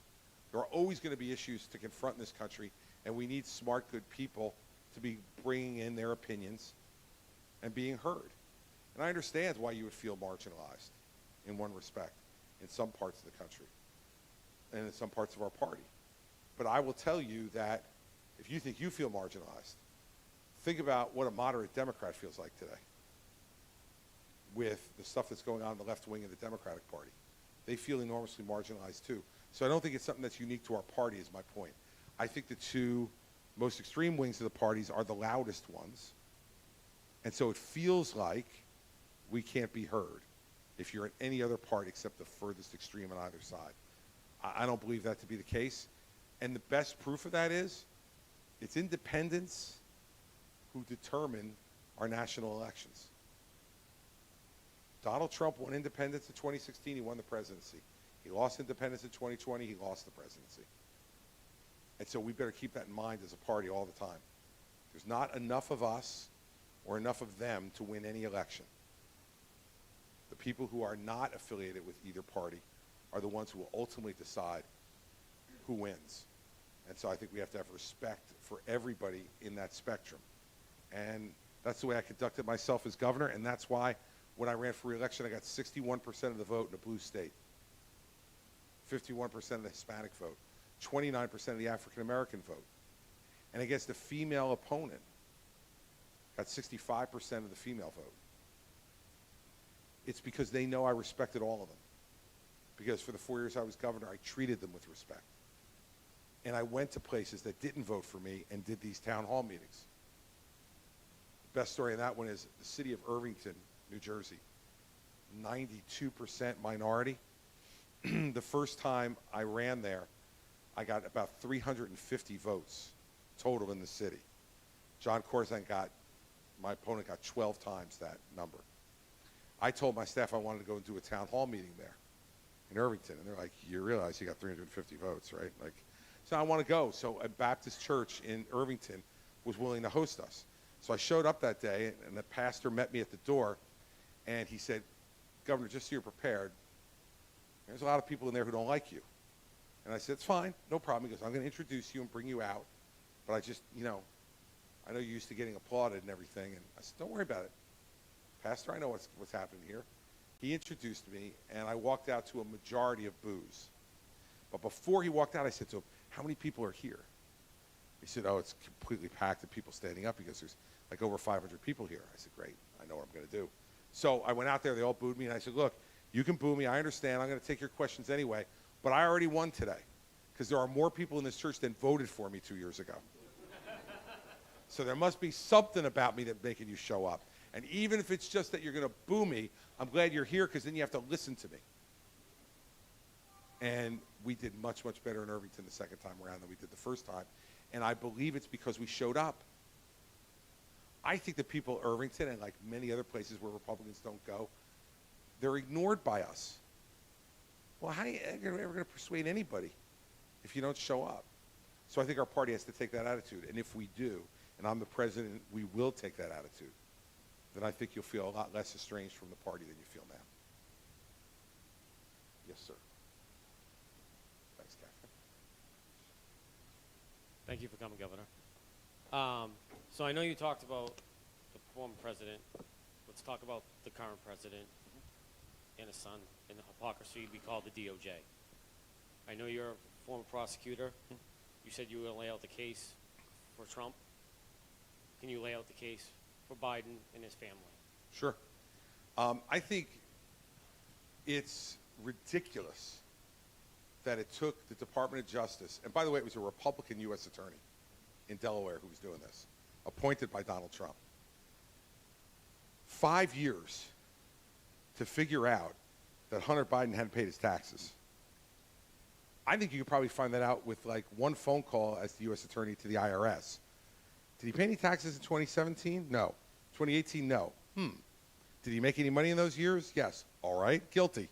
There are always going to be issues to confront in this country, and we need smart, good people to be bringing in their opinions and being heard. And I understand why you would feel marginalized in one respect in some parts of the country and in some parts of our party. But I will tell you that if you think you feel marginalized, think about what a moderate Democrat feels like today with the stuff that's going on in the left wing of the Democratic Party. They feel enormously marginalized too. So I don't think it's something that's unique to our party is my point. I think the two most extreme wings of the parties are the loudest ones. And so it feels like we can't be heard if you're in any other party except the furthest extreme on either side. I don't believe that to be the case. And the best proof of that is it's independents who determine our national elections. Donald Trump won independence in 2016, he won the presidency. He lost independence in 2020, he lost the presidency. And so we better keep that in mind as a party all the time. There's not enough of us or enough of them to win any election. The people who are not affiliated with either party are the ones who will ultimately decide who wins. And so I think we have to have respect for everybody in that spectrum. And that's the way I conducted myself as governor, and that's why when I ran for re-election, I got 61% of the vote in a blue state, 51% of the Hispanic vote, 29% of the African-American vote. And against a female opponent, got 65% of the female vote. It's because they know I respected all of them. Because for the 4 years I was governor, I treated them with respect. And I went to places that didn't vote for me and did these town hall meetings. The best story in that one is the city of Irvington, New Jersey, 92% minority. The first time I ran there, I got about 350 votes total in the city. John Corzine my opponent got 12 times that number. I told my staff I wanted to go and do a town hall meeting there in Irvington. And they're like, you realize you got 350 votes, right? Like, so I want to go. So a Baptist church in Irvington was willing to host us. So I showed up that day, and the pastor met me at the door, and he said, Governor, just so you're prepared, there's a lot of people in there who don't like you. And I said, it's fine, no problem. He goes, I'm going to introduce you and bring you out, but I just, I know you're used to getting applauded and everything. And I said, don't worry about it. Pastor, I know what's happening here. He introduced me, and I walked out to a majority of boos. But before he walked out, I said to him, how many people are here? He said, oh, it's completely packed and people standing up because there's like over 500 people here. I said, great, I know what I'm going to do. So I went out there, they all booed me, and I said, look, you can boo me, I understand, I'm going to take your questions anyway, but I already won today because there are more people in this church than voted for me 2 years ago. So there must be something about me that's making you show up. And even if it's just that you're going to boo me, I'm glad you're here because then you have to listen to me. And we did much, much better in Irvington the second time around than we did the first time. And I believe it's because we showed up. I think the people of Irvington and like many other places where Republicans don't go, they're ignored by us. Well, how are you ever going to persuade anybody if you don't show up? So I think our party has to take that attitude. And if we do, and I'm the president, we will take that attitude, then I think you'll feel a lot less estranged from the party than you feel now. Yes, sir. Thanks, Catherine. Thank you for coming, Governor. So I know you talked about the former president. Let's talk about the current president and his son and the hypocrisy we call the DOJ. I know you're a former prosecutor. You said you were going to lay out the case for Trump. Can you lay out the case for Biden and his family? Sure. I think it's ridiculous that it took the Department of Justice, and by the way, it was a Republican U.S. attorney in Delaware who was doing this, appointed by Donald Trump, 5 years to figure out that Hunter Biden hadn't paid his taxes. I think you could probably find that out with like one phone call as the U.S. attorney to the IRS. Did he pay any taxes in 2017? No. 2018? No. Did he make any money in those years? Yes. All right. Guilty.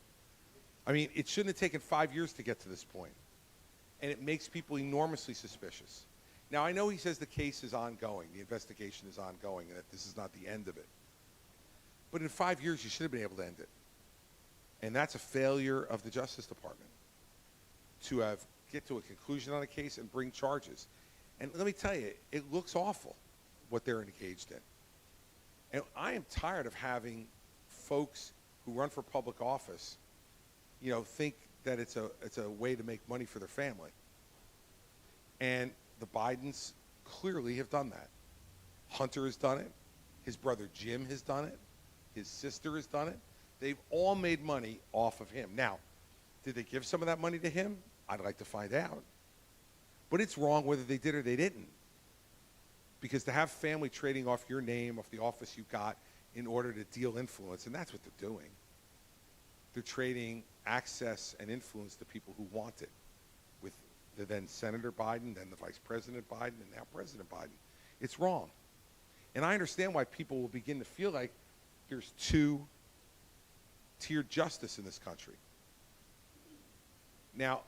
I mean, it shouldn't have taken 5 years to get to this point. And it makes people enormously suspicious. Now, I know he says the case is ongoing, the investigation is ongoing, and that this is not the end of it. But in 5 years, you should have been able to end it. And that's a failure of the Justice Department to get to a conclusion on a case and bring charges. And let me tell you, it looks awful what they're engaged in. And I am tired of having folks who run for public office, think that it's a way to make money for their family. And the Bidens clearly have done that. Hunter has done it. His brother Jim has done it. His sister has done it. They've all made money off of him. Now, did they give some of that money to him? I'd like to find out. But it's wrong whether they did or they didn't. Because to have family trading off your name, off the office you got, in order to deal influence, and that's what they're doing. They're trading access and influence to people who want it, with the then Senator Biden, then the Vice President Biden, and now President Biden. It's wrong. And I understand why people will begin to feel like there's two-tiered justice in this country. Now,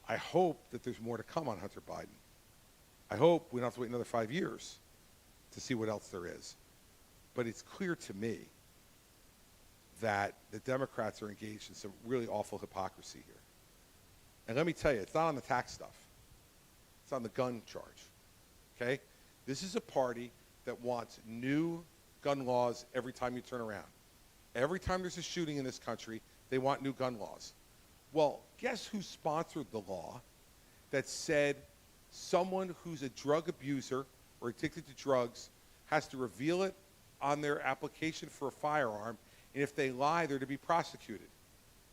I hope that there's more to come on Hunter Biden. I hope we don't have to wait another 5 years to see what else there is. But it's clear to me that the Democrats are engaged in some really awful hypocrisy here. And let me tell you, it's not on the tax stuff. It's on the gun charge, okay? This is a party that wants new gun laws every time you turn around. Every time there's a shooting in this country, they want new gun laws. Well, guess who sponsored the law that said someone who's a drug abuser or addicted to drugs has to reveal it on their application for a firearm, and if they lie, they're to be prosecuted.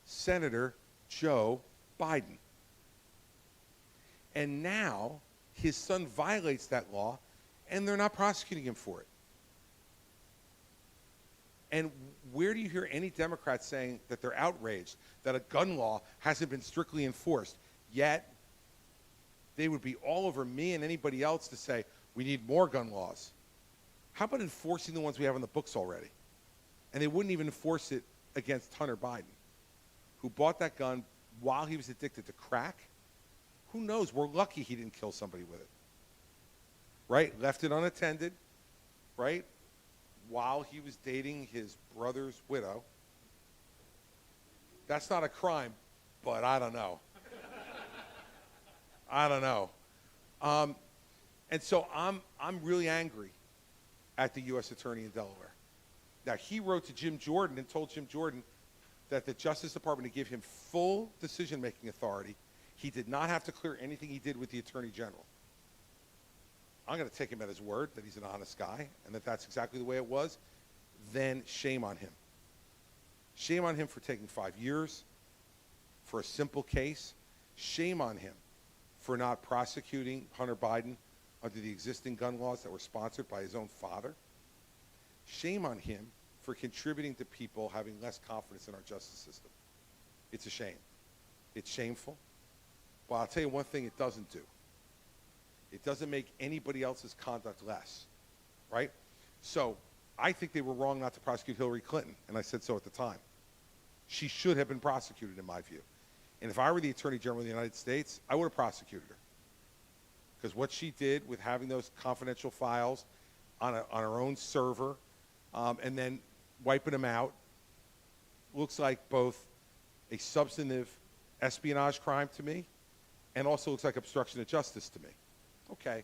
Senator Joe Biden. And now his son violates that law, and they're not prosecuting him for it. And where do you hear any Democrats saying that they're outraged that a gun law hasn't been strictly enforced? Yet, they would be all over me and anybody else to say, we need more gun laws. How about enforcing the ones we have on the books already? And they wouldn't even enforce it against Hunter Biden, who bought that gun while he was addicted to crack. Who knows? We're lucky he didn't kill somebody with it. Right? Left it unattended, right? While he was dating his brother's widow. That's not a crime, but I don't know. I don't know. And so I'm really angry at the U.S. Attorney in Delaware. Now, he wrote to Jim Jordan and told Jim Jordan that the Justice Department to give him full decision-making authority. He did not have to clear anything he did with the Attorney General. I'm going to take him at his word that he's an honest guy and that that's exactly the way it was. Then shame on him. Shame on him for taking 5 years for a simple case. Shame on him for not prosecuting Hunter Biden under the existing gun laws that were sponsored by his own father. Shame on him for contributing to people having less confidence in our justice system. It's a shame. It's shameful. But I'll tell you one thing it doesn't do. It doesn't make anybody else's conduct less, right? So I think they were wrong not to prosecute Hillary Clinton, and I said so at the time. She should have been prosecuted, in my view. And if I were the Attorney General of the United States, I would have prosecuted her. Because what she did with having those confidential files on her own server and then wiping them out looks like both a substantive espionage crime to me and also looks like obstruction of justice to me. Okay,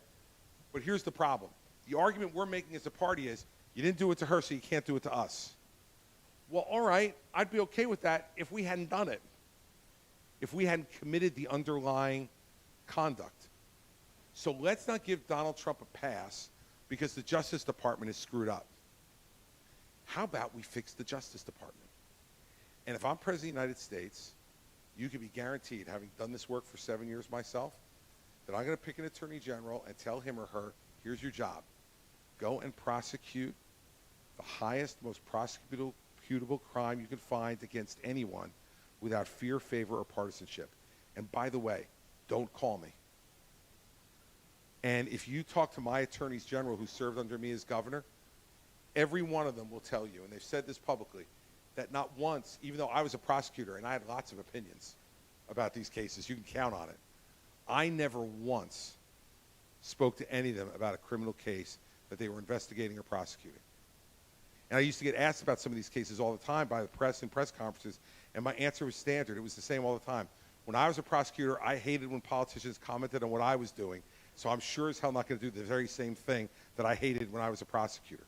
but here's the problem. The argument we're making as a party is you didn't do it to her, so you can't do it to us. Well, all right, I'd be okay with that if we hadn't done it, if we hadn't committed the underlying conduct. So let's not give Donald Trump a pass because the Justice Department is screwed up. How about we fix the Justice Department? And if I'm President of the United States, you can be guaranteed, having done this work for 7 years myself, that I'm going to pick an Attorney General and tell him or her, here's your job. Go and prosecute the highest, most prosecutable crime you can find against anyone without fear, favor, or partisanship. And by the way, don't call me. And if you talk to my attorneys general who served under me as governor, every one of them will tell you, and they've said this publicly, that not once, even though I was a prosecutor and I had lots of opinions about these cases, you can count on it, I never once spoke to any of them about a criminal case that they were investigating or prosecuting. And I used to get asked about some of these cases all the time by the press in press conferences, and my answer was standard. It was the same all the time. When I was a prosecutor, I hated when politicians commented on what I was doing, so I'm sure as hell not going to do the very same thing that I hated when I was a prosecutor.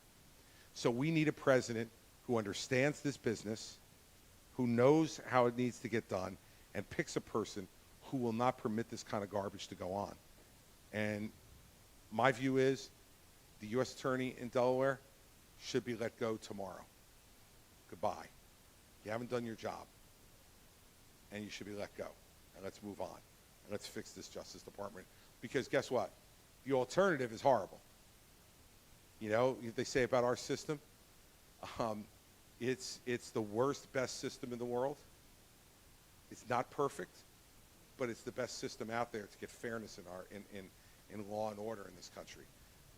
So we need a president who understands this business, who knows how it needs to get done, and picks a person who will not permit this kind of garbage to go on. And my view is the U.S. Attorney in Delaware should be let go tomorrow. Goodbye. You haven't done your job, and you should be let go. And let's move on, and let's fix this Justice Department. Because guess what? The alternative is horrible. You know, they say about our system, it's the worst, best system in the world. It's not perfect, but it's the best system out there to get fairness in law and order in this country.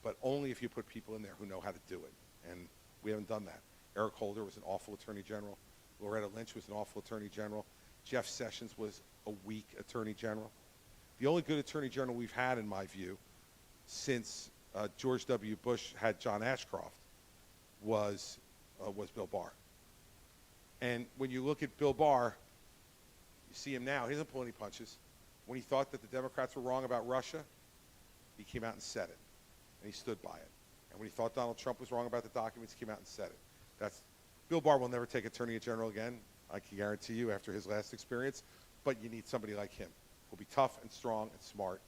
But only if you put people in there who know how to do it. And we haven't done that. Eric Holder was an awful Attorney General. Loretta Lynch was an awful Attorney General. Jeff Sessions was a weak Attorney General. The only good Attorney General we've had, in my view, since George W. Bush had John Ashcroft was Bill Barr. And when you look at Bill Barr, you see him now. He doesn't pull any punches. When he thought that the Democrats were wrong about Russia, he came out and said it, and he stood by it. And when he thought Donald Trump was wrong about the documents, he came out and said it. Bill Barr will never take Attorney General again, I can guarantee you, after his last experience. But you need somebody like him who'll be tough and strong and smart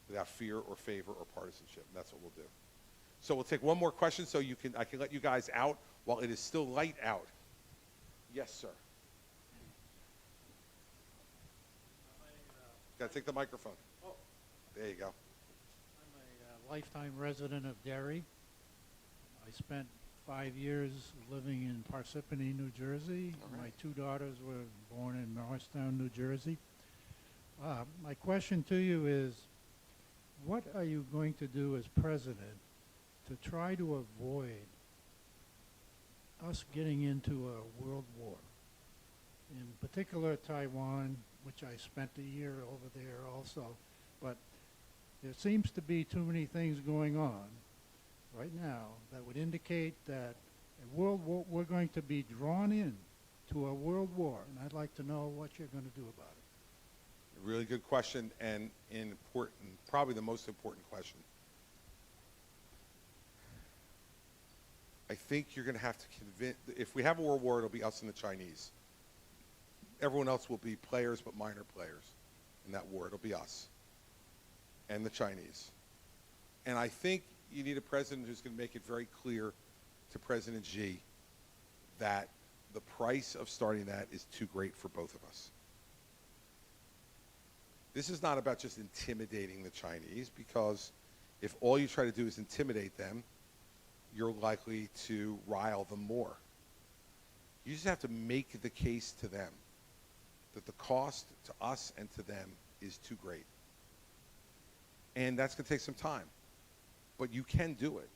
without fear or favor or partisanship, and that's what we'll do. So we'll take one more question so I can let you guys out while it is still light out. Yes, sir. Got to take the microphone. Oh. There you go. I'm a lifetime resident of Derry. I spent 5 years living in Parsippany, New Jersey. All right. My 2 daughters were born in Norristown, New Jersey. My question to you is, what are you going to do as president to try to avoid us getting into a world war? In particular, Taiwan, which I spent a year over there also, but there seems to be too many things going on right now that would indicate that a world war, we're going to be drawn in to a world war, and I'd like to know what you're going to do about it. A really good question, and important, probably the most important question. I think you're going to have to convince, if we have a world war, it'll be us and the Chinese. Everyone else will be players, but minor players in that war. It'll be us and the Chinese. And I think you need a president who's going to make it very clear to President Xi that the price of starting that is too great for both of us. This is not about just intimidating the Chinese, because if all you try to do is intimidate them, you're likely to rile them more. You just have to make the case to them that the cost to us and to them is too great. And that's going to take some time. But you can do it.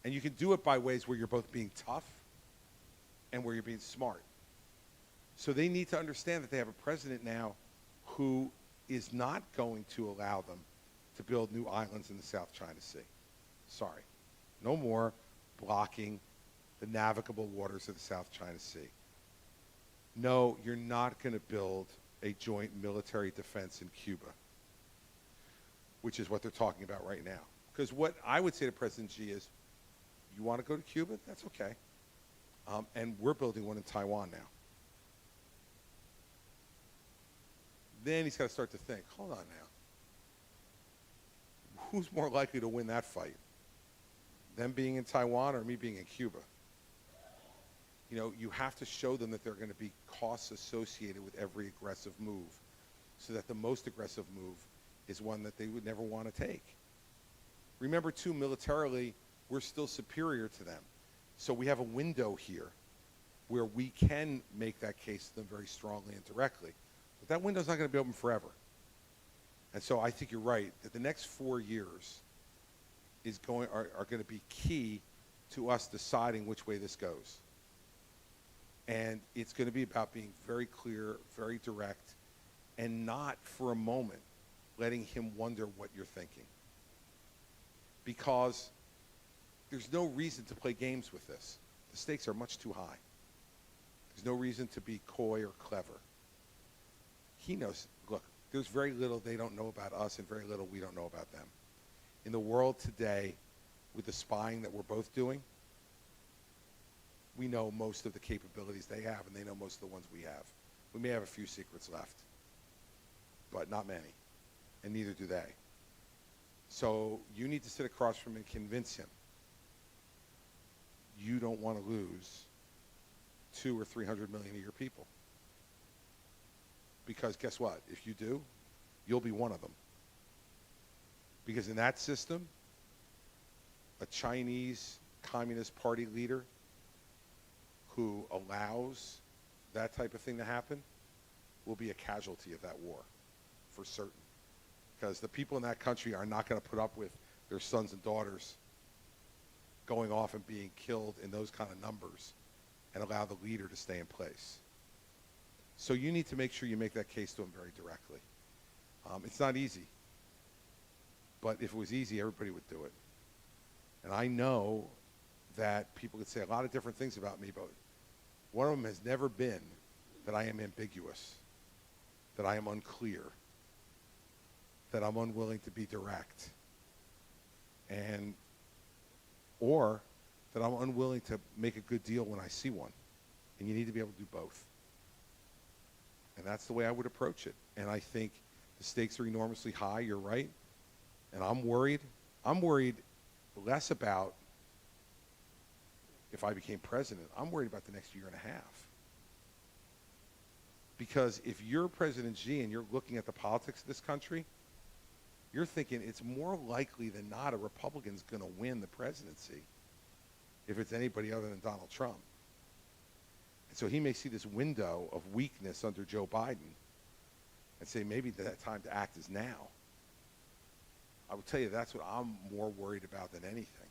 And you can do it by ways where you're both being tough and where you're being smart. So they need to understand that they have a president now who is not going to allow them to build new islands in the South China Sea. Sorry. No more blocking the navigable waters of the South China Sea. No, you're not going to build a joint military defense in Cuba, which is what they're talking about right now. Because what I would say to President Xi is, you want to go to Cuba? That's okay. And we're building one in Taiwan now. Then he's got to start to think, hold on now. Who's more likely to win that fight? Them being in Taiwan or me being in Cuba? You know, you have to show them that there are going to be costs associated with every aggressive move, so that the most aggressive move is one that they would never want to take. Remember, too, militarily, we're still superior to them. So we have a window here where we can make that case to them very strongly and directly. But that window's not going to be open forever. And so I think you're right that the next 4 years are going to be key to us deciding which way this goes. And it's going to be about being very clear, very direct, and not for a moment letting him wonder what you're thinking. Because there's no reason to play games with this. The stakes are much too high. There's no reason to be coy or clever. He knows, look, there's very little they don't know about us and very little we don't know about them. In the world today, with the spying that we're both doing, we know most of the capabilities they have, and they know most of the ones we have. We may have a few secrets left, but not many, and neither do they. So you need to sit across from him and convince him you don't want to lose 200 or 300 million of your people. Because guess what? If you do, you'll be one of them. Because in that system, a Chinese Communist Party leader who allows that type of thing to happen will be a casualty of that war, for certain. Because the people in that country are not going to put up with their sons and daughters going off and being killed in those kind of numbers and allow the leader to stay in place. So you need to make sure you make that case to him very directly. It's not easy. But if it was easy, everybody would do it. And I know that people could say a lot of different things about me, but one of them has never been that I am ambiguous, that I am unclear, that I'm unwilling to be direct, or that I'm unwilling to make a good deal when I see one. And you need to be able to do both. And that's the way I would approach it. And I think the stakes are enormously high, you're right. And I'm worried less about if I became president. I'm worried about the next year and a half. Because if you're President Xi and you're looking at the politics of this country, you're thinking it's more likely than not a Republican's going to win the presidency if it's anybody other than Donald Trump. And so he may see this window of weakness under Joe Biden and say maybe that time to act is now. I would tell you that's what I'm more worried about than anything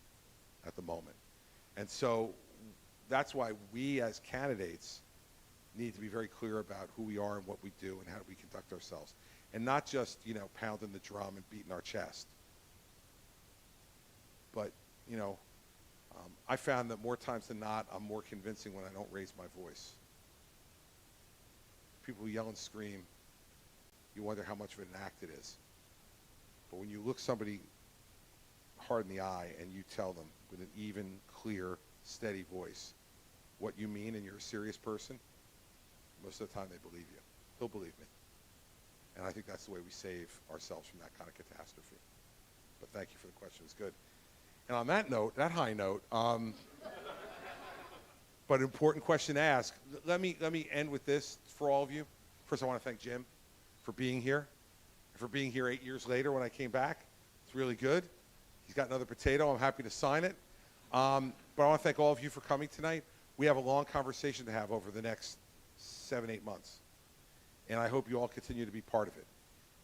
at the moment. And so that's why we as candidates need to be very clear about who we are and what we do and how we conduct ourselves. And not just, pounding the drum and beating our chest. But, I found that more times than not, I'm more convincing when I don't raise my voice. People who yell and scream, you wonder how much of an act it is. But when you look somebody hard in the eye and you tell them with an even, clear, steady voice what you mean and you're a serious person, most of the time they believe you. They'll believe me. And I think that's the way we save ourselves from that kind of catastrophe. But thank you for the question. It's good. And on that note, that high note, but an important question to ask. Let me end with this for all of you. First, I want to thank Jim for being here. For being here 8 years later when I came back. It's really good. He's got another potato. I'm happy to sign it. But I want to thank all of you for coming tonight. We have a long conversation to have over the next 7-8 months. And I hope you all continue to be part of it.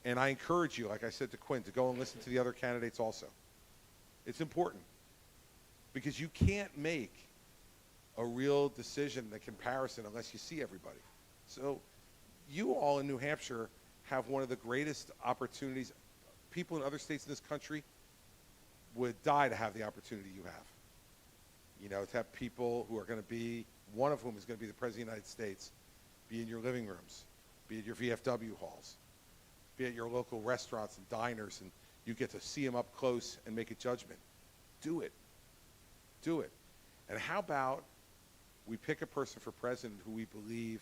And I encourage you, like I said to Quinn, to go and listen to the other candidates also. It's important. Because you can't make a real decision, a comparison, unless you see everybody. So you all in New Hampshire have one of the greatest opportunities. People in other states in this country would die to have the opportunity you have. To have people who are going to be, one of whom is going to be the President of the United States, be in your living rooms, be at your VFW halls, be at your local restaurants and diners, and you get to see them up close and make a judgment. Do it. Do it. And how about we pick a person for president who we believe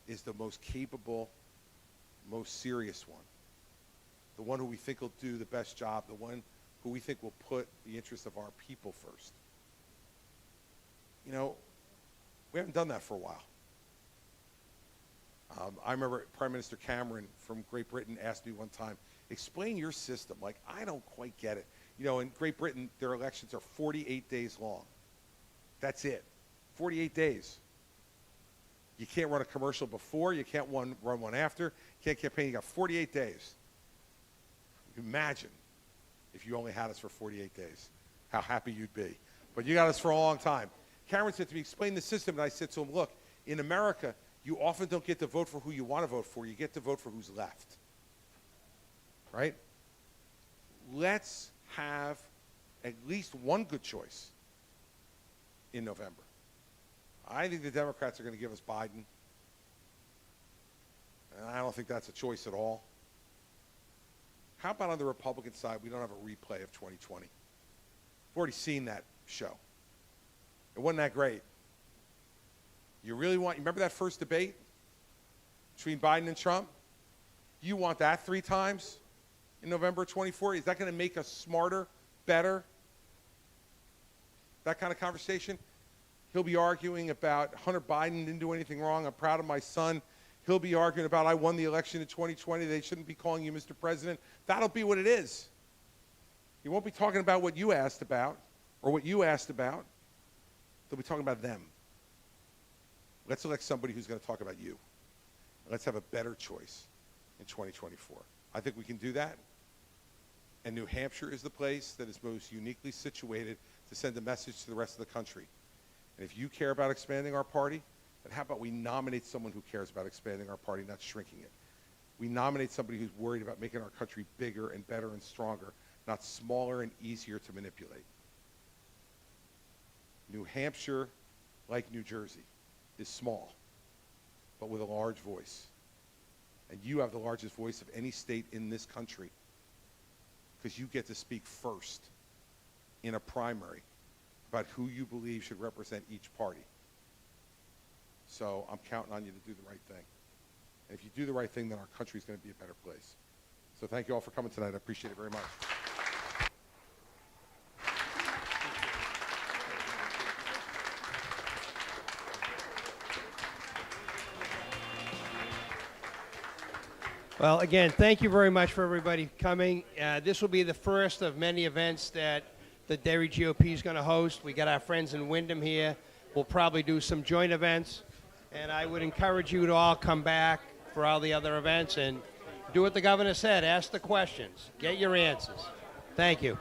is the most capable, most serious one, the one who we think will do the best job, the one who we think will put the interests of our people first. We haven't done that for a while. I remember Prime Minister Cameron from Great Britain asked me one time, explain your system. Like, I don't quite get it. In Great Britain, their elections are 48 days long. That's it. 48 days. You can't run a commercial before. You can't run one after. You can't campaign. You got 48 days. Imagine if you only had us for 48 days, how happy you'd be. But you got us for a long time. Cameron said to me, explain the system. And I said to him, look, in America, you often don't get to vote for who you want to vote for. You get to vote for who's left. Right? Let's have at least one good choice in November. I think the Democrats are going to give us Biden. And I don't think that's a choice at all. How about on the Republican side, we don't have a replay of 2020? We've already seen that show. It wasn't that great. You remember that first debate between Biden and Trump? You want that 3 times in November 24? Is that going to make us smarter, better? That kind of conversation? He'll be arguing about Hunter Biden didn't do anything wrong. I'm proud of my son. He'll be arguing about I won the election in 2020. They shouldn't be calling you Mr. President. That'll be what it is. He won't be talking about what you asked about or what you asked about. They'll be talking about them. Let's elect somebody who's going to talk about you. Let's have a better choice in 2024. I think we can do that. And New Hampshire is the place that is most uniquely situated to send a message to the rest of the country. And if you care about expanding our party, then how about we nominate someone who cares about expanding our party, not shrinking it? We nominate somebody who's worried about making our country bigger and better and stronger, not smaller and easier to manipulate. New Hampshire, like New Jersey, is small, but with a large voice. And you have the largest voice of any state in this country because you get to speak first in a primary about who you believe should represent each party. So I'm counting on you to do the right thing. And if you do the right thing, then our country is going to be a better place. So thank you all for coming tonight. I appreciate it very much. Well, again, thank you very much for everybody coming. This will be the first of many events that the Derry GOP is going to host. We got our friends in Wyndham here. We'll probably do some joint events. And I would encourage you to all come back for all the other events and do what the governor said. Ask the questions. Get your answers. Thank you.